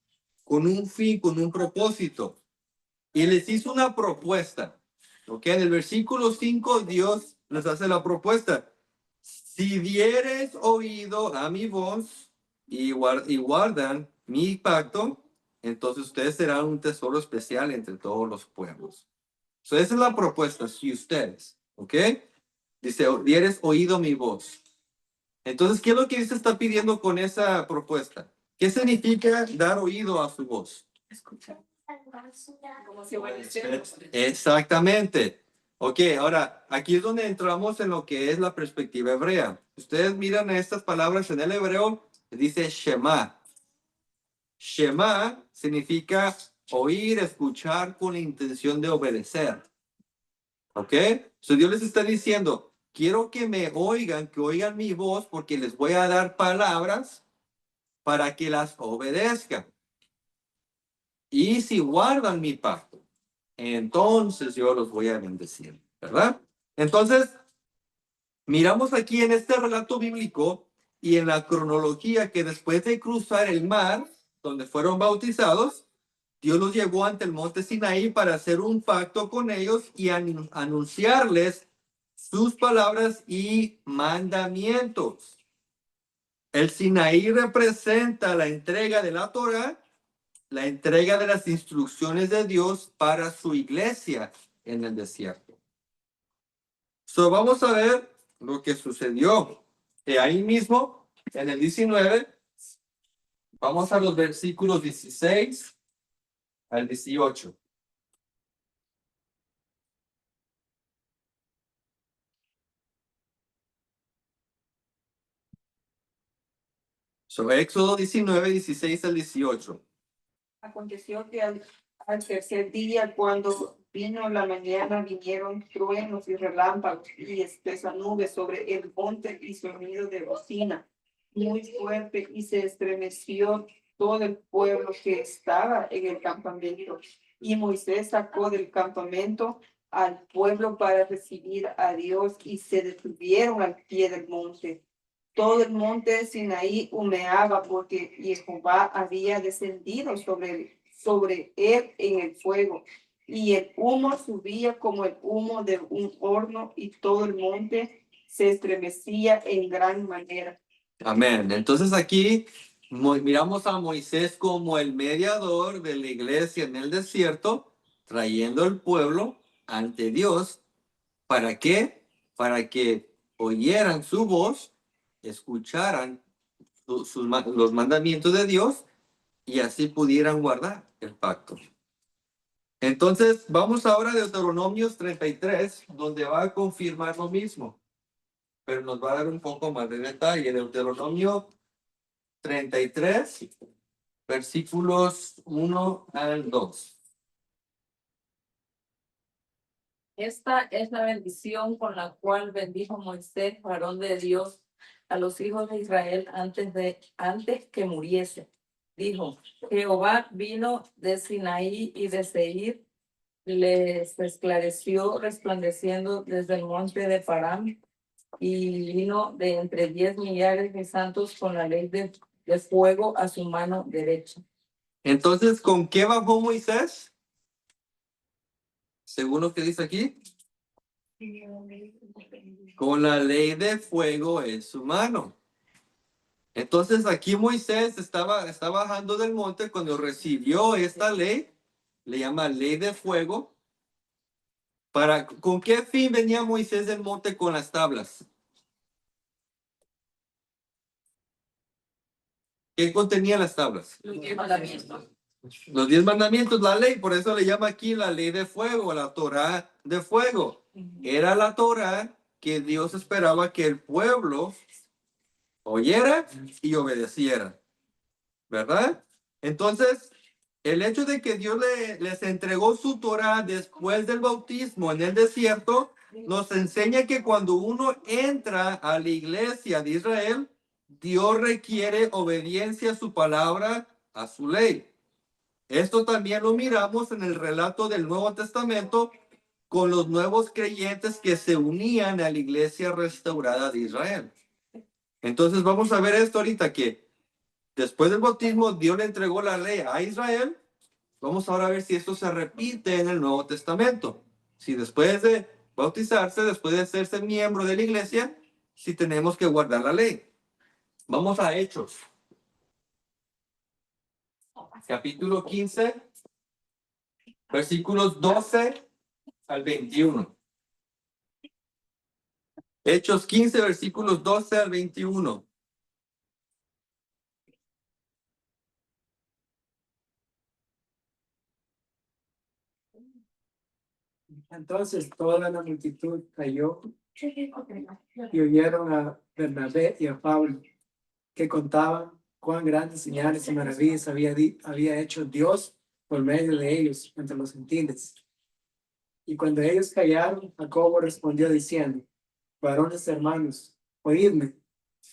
con un fin, con un propósito. Y les hizo una propuesta. ¿Ok? En el versículo 5, Dios les hace la propuesta. Si dieres oído a mi voz y guardan mi pacto, entonces ustedes serán un tesoro especial entre todos los pueblos. So, esa es la propuesta, si ustedes, ¿ok? Dice, dieres oído mi voz. Entonces, ¿qué es lo que Dios está pidiendo con esa propuesta? ¿Qué significa dar oído a su voz? Escuchar. Como si obedeciera. Exactamente. Ok, ahora, aquí es donde entramos en lo que es la perspectiva hebrea. Ustedes miran estas palabras en el hebreo, dice Shema. Shema significa oír, escuchar con la intención de obedecer. ¿Ok? So Dios les está diciendo, quiero que me oigan, que oigan mi voz, porque les voy a dar palabras para que las obedezcan. Y si guardan mi pacto, entonces yo los voy a bendecir, ¿verdad? Entonces, miramos aquí en este relato bíblico y en la cronología que después de cruzar el mar, donde fueron bautizados, Dios los llevó ante el monte Sinaí para hacer un pacto con ellos y anunciarles sus palabras y mandamientos. El Sinaí representa la entrega de la Torá, la entrega de las instrucciones de Dios para su iglesia en el desierto. So, vamos a ver lo que sucedió. Ahí mismo, en el 19, vamos a los versículos 16 al 18. So, Éxodo 19, 16 al 18. Aconteció que al tercer día, cuando vino la mañana, vinieron truenos y relámpagos y espesa nube sobre el monte y sonido de bocina muy fuerte, y se estremeció todo el pueblo que estaba en el campamento. Y Moisés sacó del campamento al pueblo para recibir a Dios, y se detuvieron al pie del monte. Todo el monte Sinaí humeaba porque Jehová había descendido sobre él en el fuego, y el humo subía como el humo de un horno, y todo el monte se estremecía en gran manera. Amén. Entonces aquí miramos a Moisés como el mediador de la iglesia en el desierto, trayendo al pueblo ante Dios. ¿Para qué? Para que oyeran su voz, escucharan los mandamientos de Dios y así pudieran guardar el pacto. Entonces, vamos ahora a Deuteronomios 33, donde va a confirmar lo mismo, pero nos va a dar un poco más de detalle. Deuteronomio 33, versículos 1 al 2. Esta es la bendición con la cual bendijo Moisés, varón de Dios, a los hijos de Israel antes que muriese. Dijo, Jehová vino de Sinaí y de Seir, les esclareció resplandeciendo desde el monte de Parán, y vino de entre 10 millares de santos con la ley de fuego a su mano derecha. Entonces, ¿con qué bajó Moisés? Según lo que dice aquí, con la ley de fuego en su mano. Entonces aquí Moisés está bajando del monte cuando recibió esta ley, le llama ley de fuego. ¿Con qué fin venía Moisés del monte con las tablas? ¿Qué contenía las tablas? Los 10 mandamientos. Los 10 mandamientos, la ley, por eso le llama aquí la ley de fuego, la Torá de fuego. Era la Torá que Dios esperaba que el pueblo oyera y obedeciera, ¿verdad? Entonces, el hecho de que Dios les entregó su Torá después del bautismo en el desierto, nos enseña que cuando uno entra a la iglesia de Israel, Dios requiere obediencia a su palabra, a su ley. Esto también lo miramos en el relato del Nuevo Testamento con los nuevos creyentes que se unían a la iglesia restaurada de Israel. Entonces vamos a ver esto ahorita, que Después del bautismo, Dios le entregó la ley a Israel. Vamos ahora a ver si esto se repite en el Nuevo Testamento. Si después de bautizarse, después de hacerse miembro de la iglesia, si tenemos que guardar la ley. Vamos a Hechos. Capítulo 15, versículos 12 al 21. Hechos 15, versículos 12 al 21. Entonces toda la multitud cayó y oyeron a Bernabé y a Pablo, que contaban cuán grandes señales y maravillas había hecho Dios por medio de ellos entre los gentiles. Y cuando ellos callaron, Jacobo respondió diciendo: varones hermanos, oídme.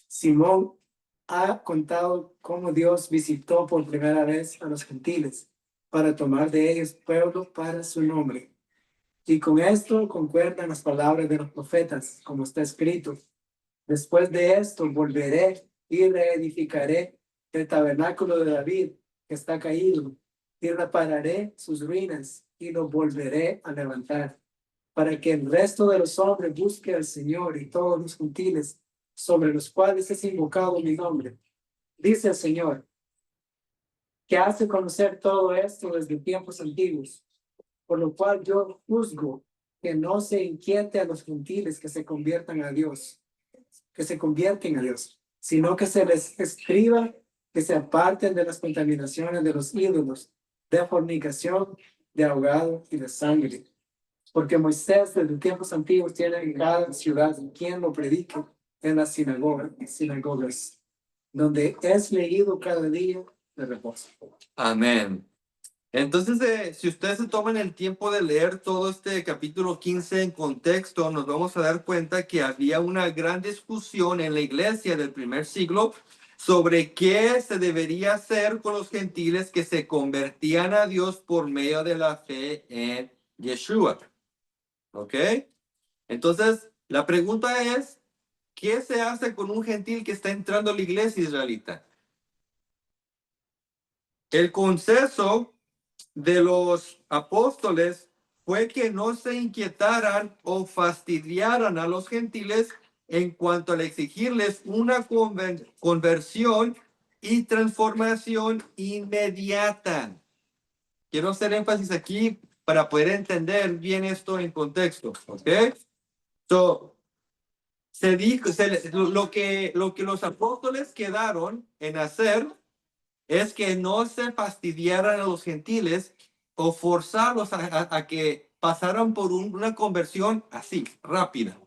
Simón ha contado cómo Dios visitó por primera vez a los gentiles para tomar de ellos pueblo para su nombre. Y con esto concuerdan las palabras de los profetas, como está escrito: después de esto volveré y reedificaré el tabernáculo de David, que está caído, y repararé sus ruinas y lo volveré a levantar, para que el resto de los hombres busque al Señor y todos los gentiles sobre los cuales es invocado mi nombre. Dice el Señor, que hace conocer todo esto desde tiempos antiguos, por lo cual yo juzgo que no se inquiete a los gentiles que se conviertan a Dios, que se convierten a Dios, sino que se les escriba que se aparten de las contaminaciones de los ídolos, de fornicación, de ahogado y de sangre. Porque Moisés desde tiempos antiguos tiene en cada ciudad quien lo predique en las sinagogas, donde es leído cada día de reposo. Amén. Entonces, si ustedes se toman el tiempo de leer todo este capítulo 15 en contexto, nos vamos a dar cuenta que había una gran discusión en la iglesia del primer siglo sobre qué se debería hacer con los gentiles que se convertían a Dios por medio de la fe en Yeshua. ¿Ok? Entonces, la pregunta es, ¿qué se hace con un gentil que está entrando a la iglesia israelita? El consenso de los apóstoles fue que no se inquietaran o fastidiaran a los gentiles en cuanto al exigirles una conversión y transformación inmediata. Quiero hacer énfasis aquí para poder entender bien esto en contexto, ¿ok? Se dijo, lo que los apóstoles quedaron en hacer es que no se fastidiaran a los gentiles o forzarlos a que pasaran por una conversión así, rápida.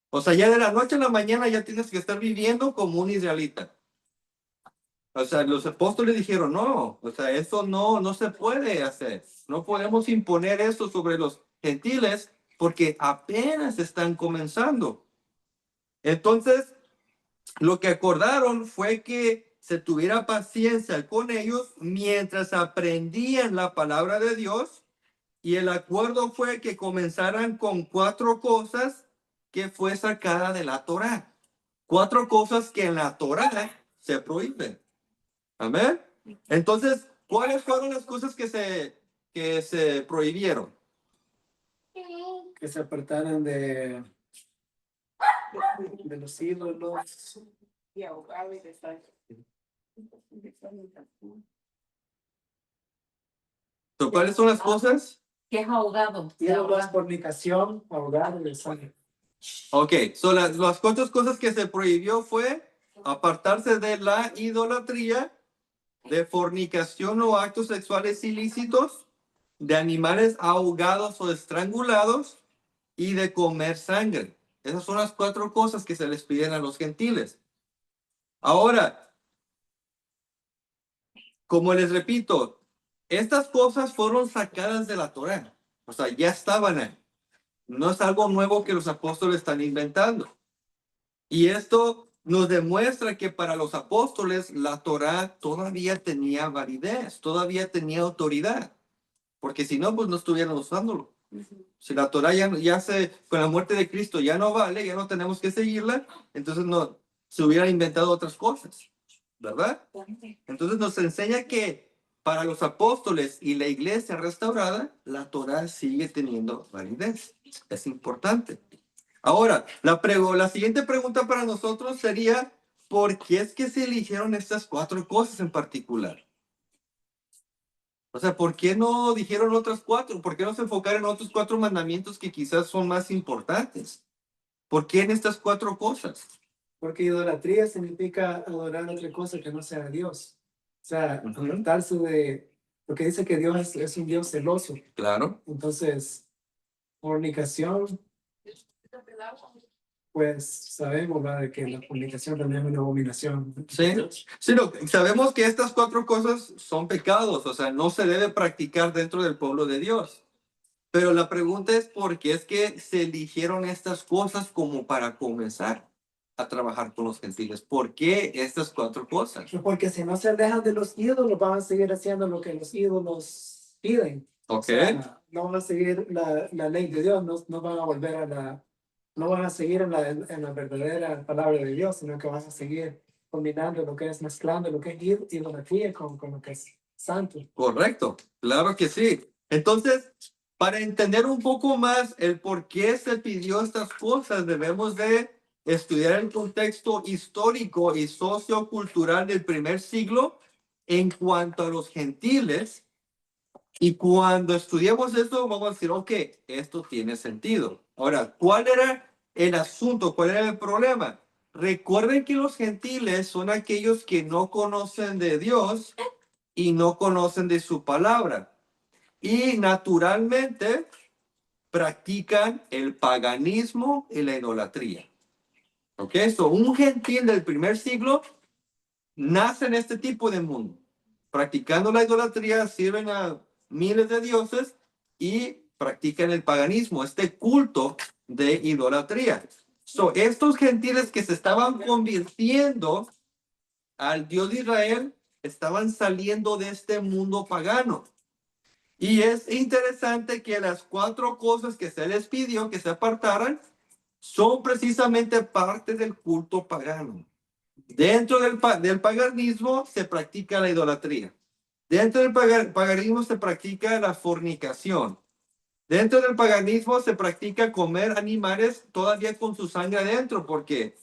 O sea, ya de la noche a la mañana ya tienes que estar viviendo como un israelita. O sea, los apóstoles dijeron, no, o sea, eso no se puede hacer. No podemos imponer eso sobre los gentiles porque apenas están comenzando. Entonces, lo que acordaron fue que se tuviera paciencia con ellos mientras aprendían la palabra de Dios, y el acuerdo fue que comenzaran con 4 cosas que fue sacada de la Torá. 4 cosas que en la Torá se prohíben. Amén. Entonces, ¿cuáles fueron las cosas que se prohibieron? Que se apartaran de los ídolos Y ahogado y de sangre. So, ¿cuáles son las cosas? ¿Qué es ahogado? ídolos, fornicación, ahogado y de sangre. Ok, so las 4 cosas que se prohibió fue apartarse de la idolatría, de fornicación o actos sexuales ilícitos, de animales ahogados o estrangulados y de comer sangre. Esas son las 4 cosas que se les piden a los gentiles. Ahora, como les repito, estas cosas fueron sacadas de la Torá. O sea, ya estaban ahí. No es algo nuevo que los apóstoles están inventando. Y esto nos demuestra que para los apóstoles la Torá todavía tenía validez, todavía tenía autoridad. Porque si no, pues no estuvieran usándolo. Si la Torá con la muerte de Cristo ya no vale, ya no tenemos que seguirla, entonces no se hubieran inventado otras cosas. ¿verdad? Entonces nos enseña que para los apóstoles y la iglesia restaurada, la Torá sigue teniendo validez. Es importante. Ahora, la siguiente pregunta para nosotros sería, ¿por qué es que se eligieron estas 4 cosas en particular? O sea, ¿por qué no dijeron otras 4? ¿Por qué no se enfocaron en otros 4 mandamientos que quizás son más importantes? ¿Por qué en estas 4 cosas? Porque idolatría significa adorar otra cosa que no sea Dios. O sea, apartarse de... Porque dice que Dios es un Dios celoso. Claro. Entonces, fornicación, pues sabemos, ¿verdad?, de que la fornicación también es una abominación. Sí, sí, sabemos que estas 4 cosas son pecados, o sea, no se debe practicar dentro del pueblo de Dios. Pero la pregunta es por qué es que se eligieron estas cosas como para comenzar a trabajar con los gentiles. ¿Por qué estas 4 cosas? Porque si no se alejan de los ídolos, van a seguir haciendo lo que los ídolos piden. Ok. O sea, no van a seguir la ley de Dios, no van a volver a no van a seguir en la verdadera palabra de Dios, sino que van a seguir combinando lo que es, mezclando lo que es idolatría con lo que es santo. Correcto, claro que sí. Entonces, para entender un poco más el por qué se pidió estas cosas, debemos de estudiar el contexto histórico y sociocultural del primer siglo en cuanto a los gentiles. Y cuando estudiemos esto, vamos a decir, ok, esto tiene sentido. Ahora, ¿cuál era el asunto? ¿Cuál era el problema? Recuerden que los gentiles son aquellos que no conocen de Dios y no conocen de su palabra. Y naturalmente practican el paganismo y la idolatría. ¿Ok? So, un gentil del primer siglo nace en este tipo de mundo. Practicando la idolatría, sirven a miles de dioses y practican el paganismo, este culto de idolatría. So, estos gentiles que se estaban convirtiendo al Dios de Israel estaban saliendo de este mundo pagano. Y es interesante que las 4 cosas que se les pidió que se apartaran son precisamente parte del culto pagano. Dentro del paganismo se practica la idolatría. Dentro del paganismo se practica la fornicación. Dentro del paganismo se practica comer animales todavía con su sangre adentro, porque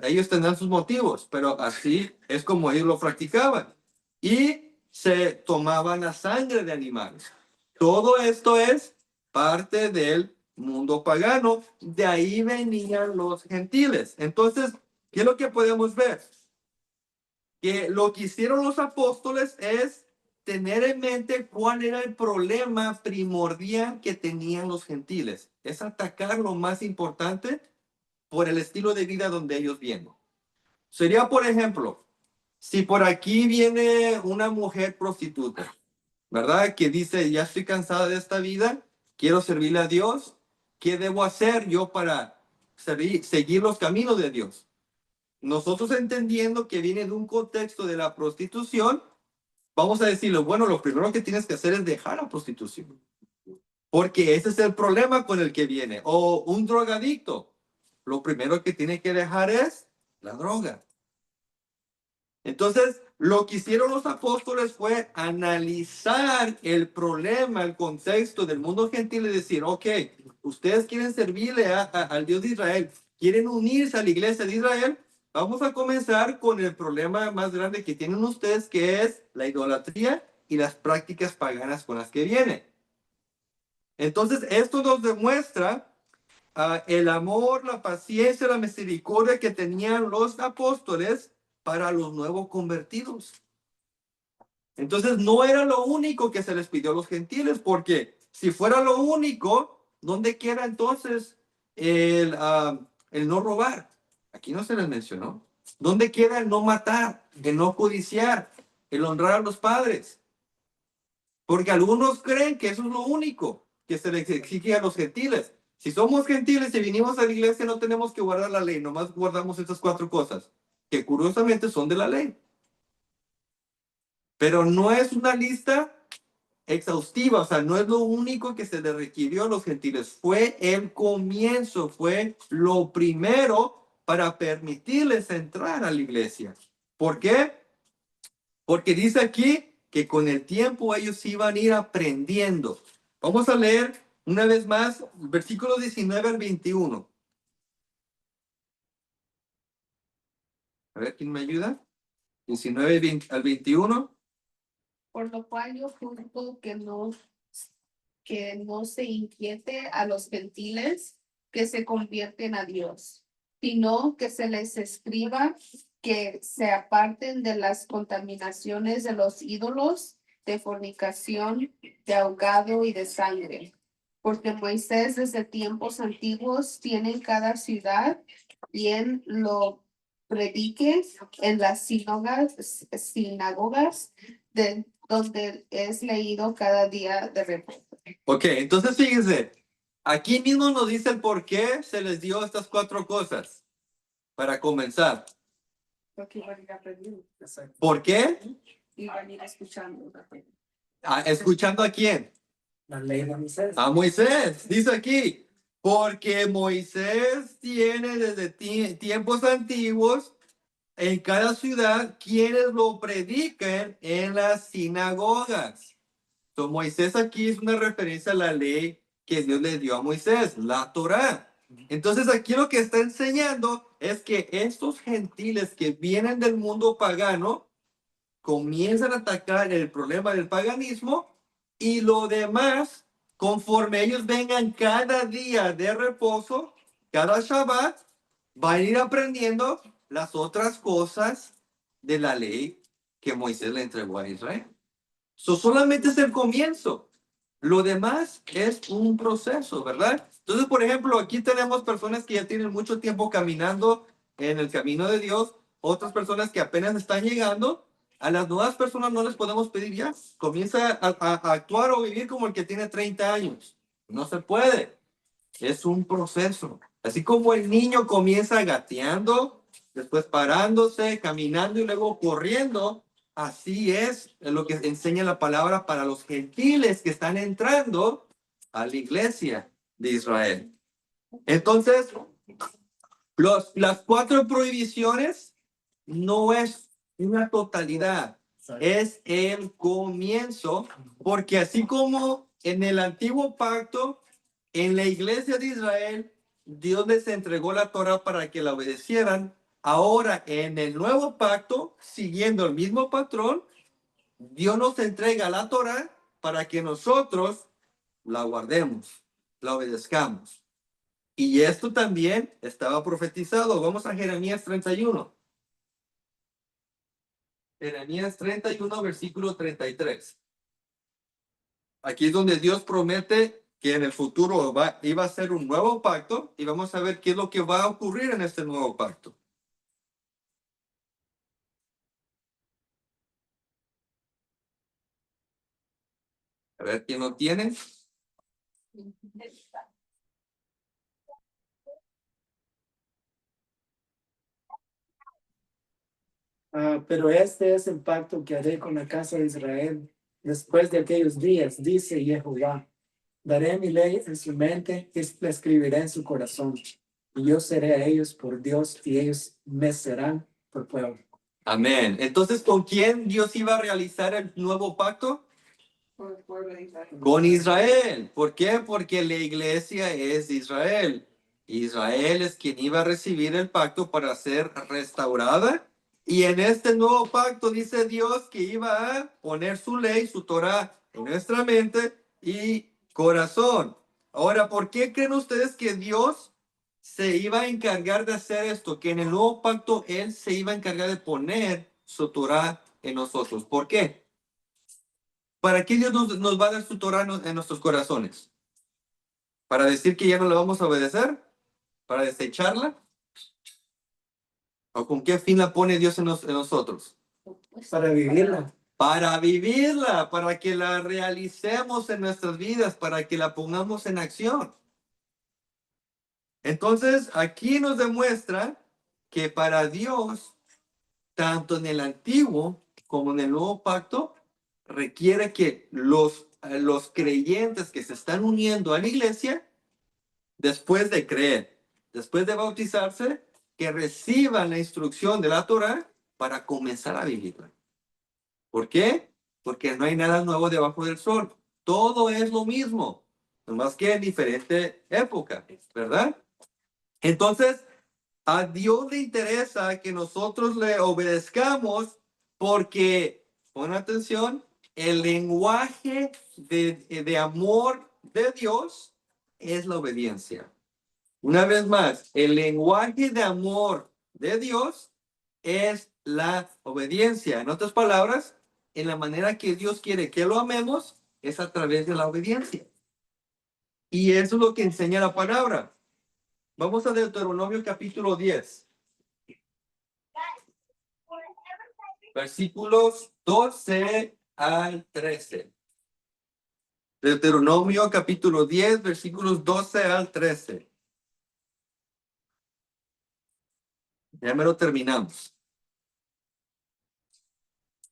ellos tendrán sus motivos, pero así es como ellos lo practicaban. Y se tomaban la sangre de animales. Todo esto es parte del mundo pagano. De ahí venían los gentiles. Entonces, ¿qué es lo que podemos ver? Que lo que hicieron los apóstoles es tener en mente cuál era el problema primordial que tenían los gentiles. Es atacar lo más importante por el estilo de vida donde ellos vienen. Sería, por ejemplo, si por aquí viene una mujer prostituta, ¿verdad? Que dice, ya estoy cansada de esta vida, quiero servirle a Dios. ¿Qué debo hacer yo para seguir los caminos de Dios? Nosotros entendiendo que viene de un contexto de la prostitución, vamos a decirle, bueno, lo primero que tienes que hacer es dejar la prostitución. Porque ese es el problema con el que viene. O un drogadicto, lo primero que tiene que dejar es la droga. Entonces, lo que hicieron los apóstoles fue analizar el problema, el contexto del mundo gentil y decir, ok, ustedes quieren servirle al Dios de Israel, quieren unirse a la iglesia de Israel, vamos a comenzar con el problema más grande que tienen ustedes, que es la idolatría y las prácticas paganas con las que vienen. Entonces, esto nos demuestra el amor, la paciencia, la misericordia que tenían los apóstoles para los nuevos convertidos. Entonces, no era lo único que se les pidió a los gentiles, porque si fuera lo único, ¿dónde queda entonces el no robar? Aquí no se les mencionó. ¿Dónde queda el no matar, el no codiciar, el honrar a los padres? Porque algunos creen que eso es lo único que se les exige a los gentiles. Si somos gentiles y vinimos a la iglesia, no tenemos que guardar la ley, nomás guardamos estas 4 cosas, que curiosamente son de la ley. Pero no es una lista exhaustiva, o sea, no es lo único que se le requirió a los gentiles. Fue el comienzo, fue lo primero para permitirles entrar a la iglesia. ¿Por qué? Porque dice aquí que con el tiempo ellos iban a ir aprendiendo. Vamos a leer una vez más, versículos 19 al 21. A ver, ¿quién me ayuda? 19 al 21. Por lo cual yo juzgo que no se inquiete a los gentiles que se convierten a Dios, sino que se les escriba que se aparten de las contaminaciones de los ídolos, de fornicación, de ahogado y de sangre. Porque Moisés desde tiempos antiguos tiene en cada ciudad quien lo predique en las sinagogas de donde es leído cada día de reposo. Ok, entonces fíjense, aquí mismo nos dice el por qué se les dio estas 4 cosas. Para comenzar, Porque iban a ir aprendiendo. ¿por qué? Iban a ir escuchando. ¿Escuchando a quién? La ley de Moisés. A Moisés, dice aquí, porque Moisés tiene desde tiempos antiguos en cada ciudad quienes lo predican en las sinagogas. So, Moisés aquí es una referencia a la ley que Dios le dio a Moisés, la Torá. Entonces aquí lo que está enseñando es que estos gentiles que vienen del mundo pagano comienzan a atacar el problema del paganismo y lo demás, conforme ellos vengan cada día de reposo, cada Shabbat, van a ir aprendiendo las otras cosas de la ley que Moisés le entregó a Israel. Solamente es el comienzo. Lo demás es un proceso, ¿verdad? Entonces, por ejemplo, aquí tenemos personas que ya tienen mucho tiempo caminando en el camino de Dios, otras personas que apenas están llegando. A las nuevas personas no les podemos pedir ya. Comienza a actuar o vivir como el que tiene 30 años. No se puede. Es un proceso. Así como el niño comienza gateando, después parándose, caminando y luego corriendo, así es lo que enseña la palabra para los gentiles que están entrando a la iglesia de Israel. Entonces, las 4 prohibiciones no es una totalidad, es el comienzo, porque así como en el antiguo pacto, en la iglesia de Israel, Dios les entregó la Torah para que la obedecieran. Ahora, en el nuevo pacto, siguiendo el mismo patrón, Dios nos entrega la Torah para que nosotros la guardemos, la obedezcamos. Y esto también estaba profetizado. Vamos a Jeremías 31. Jeremías 31, versículo 33. Aquí es donde Dios promete que en el futuro iba a ser un nuevo pacto y vamos a ver qué es lo que va a ocurrir en este nuevo pacto. A ver quién lo tiene. Pero este es el pacto que haré con la casa de Israel después de aquellos días, dice Jehová. Daré mi ley en su mente y la escribiré en su corazón. Y yo seré a ellos por Dios y ellos me serán por pueblo. Amén. Entonces, ¿con quién Dios iba a realizar el nuevo pacto? Con el pueblo de Israel. Con Israel. ¿Por qué? Porque la iglesia es de Israel. Israel es quien iba a recibir el pacto para ser restaurada. Y en este nuevo pacto dice Dios que iba a poner su ley, su Torah en nuestra mente y corazón. Ahora, ¿por qué creen ustedes que Dios se iba a encargar de hacer esto? Que en el nuevo pacto Él se iba a encargar de poner su Torah en nosotros. ¿Por qué? ¿Para qué Dios nos va a dar su Torah en nuestros corazones? ¿Para decir que ya no la vamos a obedecer? ¿Para desecharla? ¿O con qué fin la pone Dios en nosotros? Para vivirla. Para vivirla, para que la realicemos en nuestras vidas, para que la pongamos en acción. Entonces, aquí nos demuestra que para Dios, tanto en el antiguo como en el nuevo pacto, requiere que los creyentes que se están uniendo a la iglesia, después de creer, después de bautizarse, que reciban la instrucción de la Torah para comenzar a vivirla. ¿Por qué? Porque no hay nada nuevo debajo del sol. Todo es lo mismo, nomás que en diferente época, ¿verdad? Entonces, a Dios le interesa que nosotros le obedezcamos porque, pon atención, el lenguaje de amor de Dios es la obediencia. Una vez más, el lenguaje de amor de Dios es la obediencia. En otras palabras, en la manera que Dios quiere que lo amemos es a través de la obediencia. Y eso es lo que enseña la palabra. Vamos a Deuteronomio capítulo 10. Versículos 12 al 13. Deuteronomio capítulo 10, versículos 12 al 13. Ya me lo terminamos.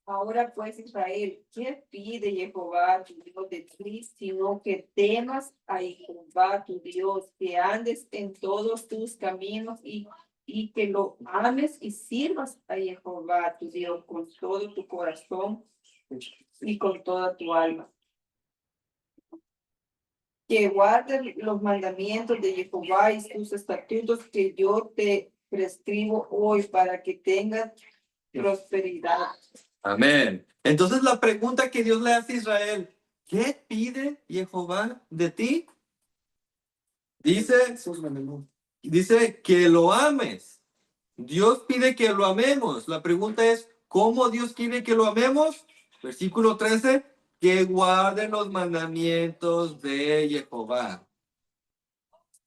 Ahora pues, Israel, ¿qué pide Jehová tu Dios de ti, sino que temas a Jehová tu Dios, que andes en todos tus caminos y que lo ames y sirvas a Jehová tu Dios con todo tu corazón y con toda tu alma? Que guardes los mandamientos de Jehová y sus estatutos que yo te prescribo hoy para que tengas prosperidad. Amén. Entonces la pregunta que Dios le hace a Israel, ¿qué pide Jehová de ti? Dice que lo ames. Dios pide que lo amemos. La pregunta es, ¿cómo Dios quiere que lo amemos? Versículo 13, que guarden los mandamientos de Jehová.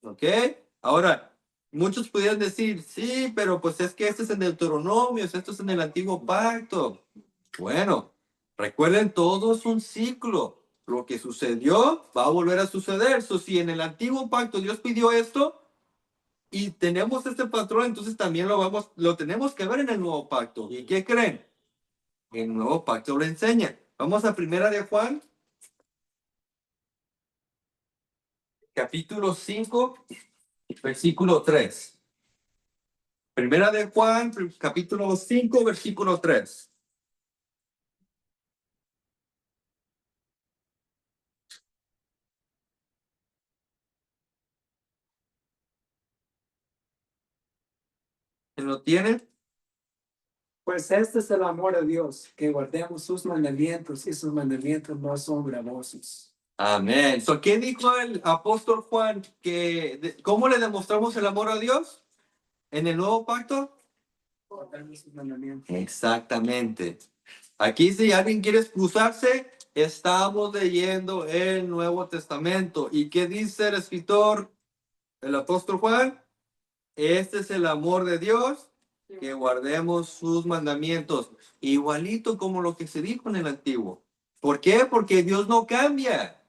¿Ok? Ahora, muchos pudieran decir, sí, pero pues es que este es en Deuteronomio, esto es en el Antiguo Pacto. Bueno, recuerden, todo es un ciclo. Lo que sucedió va a volver a suceder. Si en el Antiguo Pacto Dios pidió esto y tenemos este patrón, entonces también lo tenemos que ver en el Nuevo Pacto. ¿Y qué creen? El Nuevo Pacto lo enseña. Vamos a Primera de Juan, capítulo 5, versículo 3. Primera de Juan, capítulo 5, versículo 3. ¿Quién lo tiene? Pues este es el amor de Dios, que guardemos sus mandamientos y sus mandamientos no son gravosos. Amén. ¿Qué dijo el apóstol Juan? ¿Cómo le demostramos el amor a Dios? ¿En el Nuevo Pacto? Guardemos sus mandamientos. Exactamente. Aquí si alguien quiere excusarse, estamos leyendo el Nuevo Testamento. ¿Y qué dice el escritor, el apóstol Juan? Este es el amor de Dios, que guardemos sus mandamientos. Igualito como lo que se dijo en el Antiguo. ¿Por qué? Porque Dios no cambia.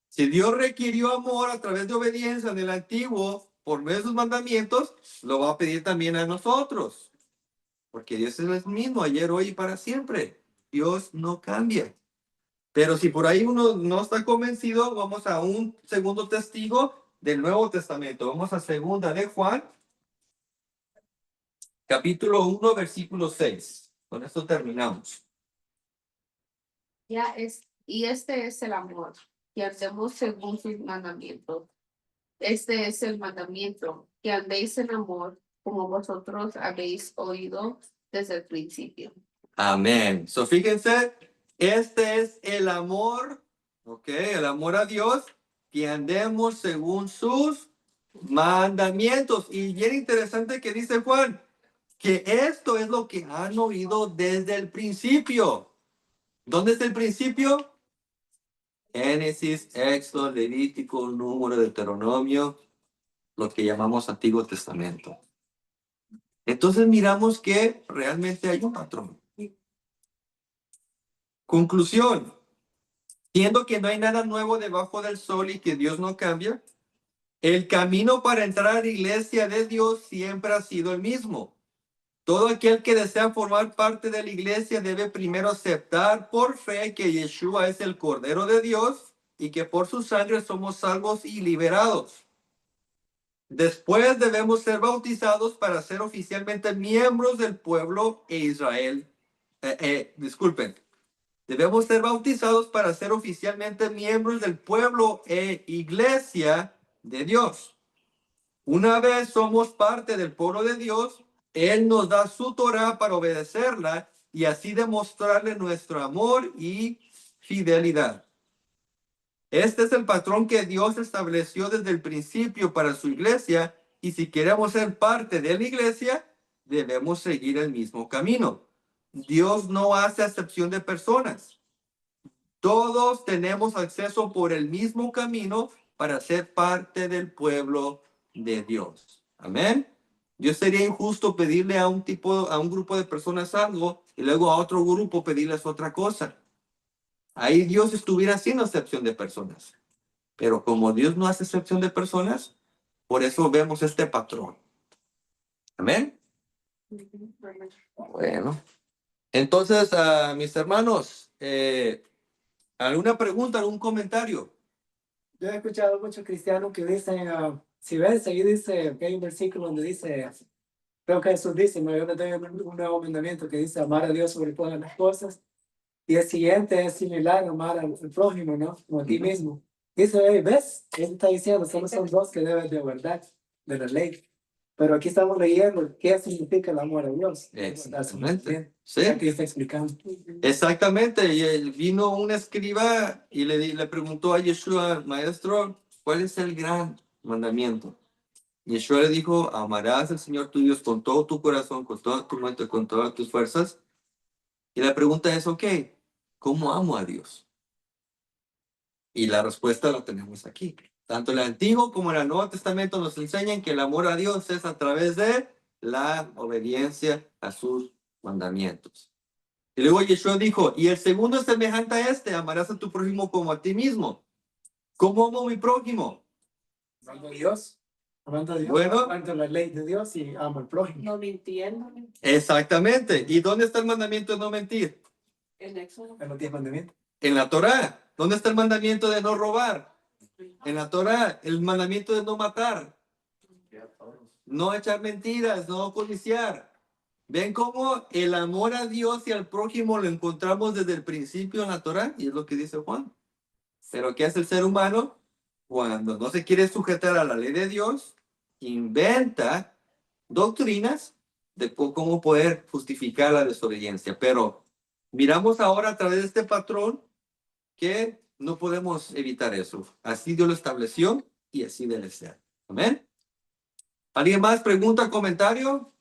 Si Dios requirió amor a través de obediencia en el Antiguo, por medio de sus mandamientos, lo va a pedir también a nosotros. Porque Dios es el mismo, ayer, hoy y para siempre. Dios no cambia. Pero si por ahí uno no está convencido, vamos a un segundo testigo del Nuevo Testamento. Vamos a Segunda de Juan, capítulo 1, versículo 6. Con esto terminamos. Y este es el amor, que andemos según sus mandamientos. Este es el mandamiento, que andéis en amor, como vosotros habéis oído desde el principio. Amén. Fíjense, este es el amor, ¿ok? El amor a Dios, que andemos según sus mandamientos. Y bien interesante que dice Juan, que esto es lo que han oído desde el principio. ¿Dónde está el principio? Génesis, Éxodo, Levítico, Número, Deuteronomio, lo que llamamos Antiguo Testamento. Entonces miramos que realmente hay un patrón. Conclusión. Siendo que no hay nada nuevo debajo del sol y que Dios no cambia, el camino para entrar a la iglesia de Dios siempre ha sido el mismo. Todo aquel que desea formar parte de la iglesia debe primero aceptar por fe que Yeshua es el Cordero de Dios y que por su sangre somos salvos y liberados. Después debemos ser bautizados para ser oficialmente miembros del pueblo e Israel. Disculpen. Debemos ser bautizados para ser oficialmente miembros del pueblo e iglesia de Dios. Una vez somos parte del pueblo de Dios, Él nos da su Torah para obedecerla y así demostrarle nuestro amor y fidelidad. Este es el patrón que Dios estableció desde el principio para su iglesia y si queremos ser parte de la iglesia, debemos seguir el mismo camino. Dios no hace acepción de personas. Todos tenemos acceso por el mismo camino para ser parte del pueblo de Dios. Amén. Yo sería injusto pedirle a un grupo de personas algo y luego a otro grupo pedirles otra cosa. Ahí Dios estuviera haciendo excepción de personas. Pero como Dios no hace excepción de personas, por eso vemos este patrón. Amén. Bueno. Entonces, mis hermanos, ¿alguna pregunta, algún comentario? Yo he escuchado muchos cristianos que dicen, si ves, ahí dice, que hay un versículo donde dice, creo que Jesús dice, yo le doy un nuevo mandamiento que dice amar a Dios sobre todas las cosas. Y el siguiente es similar, amar al prójimo, ¿no? Como a ti mismo. Dice, ¿ves? Él está diciendo, solo son dos que deben de guardar de la ley. Pero aquí estamos leyendo qué significa el amor a Dios. Exactamente. Sí. Aquí está explicando. Exactamente. Y vino un escriba y le preguntó a Yeshua, maestro, ¿cuál es el gran mandamiento? Yeshua le dijo, amarás al Señor tu Dios con todo tu corazón, con toda tu mente, con todas tus fuerzas. Y la pregunta es, ok, ¿cómo amo a Dios? Y la respuesta la tenemos aquí. Tanto el Antiguo como el Nuevo Testamento nos enseñan que el amor a Dios es a través de la obediencia a sus mandamientos. Y luego Yeshua dijo, y el segundo es semejante a este, amarás a tu prójimo como a ti mismo. ¿Cómo amo a mi prójimo? Amando a Dios. Amando a Dios. Bueno. Amando la ley de Dios y amo al prójimo. No mintiendo. Exactamente. ¿Y dónde está el mandamiento de no mentir? En Éxodo. En los 10 mandamientos. En la Torá. ¿Dónde está el mandamiento de no robar? En la Torá. El mandamiento de no matar. No echar mentiras, no codiciar. ¿Ven cómo el amor a Dios y al prójimo lo encontramos desde el principio en la Torá? Y es lo que dice Juan. Pero ¿qué hace el ser humano? Cuando no se quiere sujetar a la ley de Dios, inventa doctrinas de cómo poder justificar la desobediencia. Pero miramos ahora a través de este patrón que no podemos evitar eso. Así Dios lo estableció y así debe ser. Amén. ¿Alguien más? ¿Pregunta, comentario?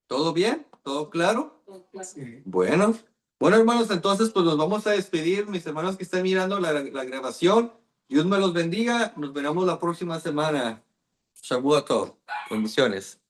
¿Todo bien? ¿Todo claro? Sí. Bueno, hermanos, entonces pues nos vamos a despedir, mis hermanos que están mirando la grabación. Dios me los bendiga. Nos veremos la próxima semana. Shavuot Tov. Bendiciones.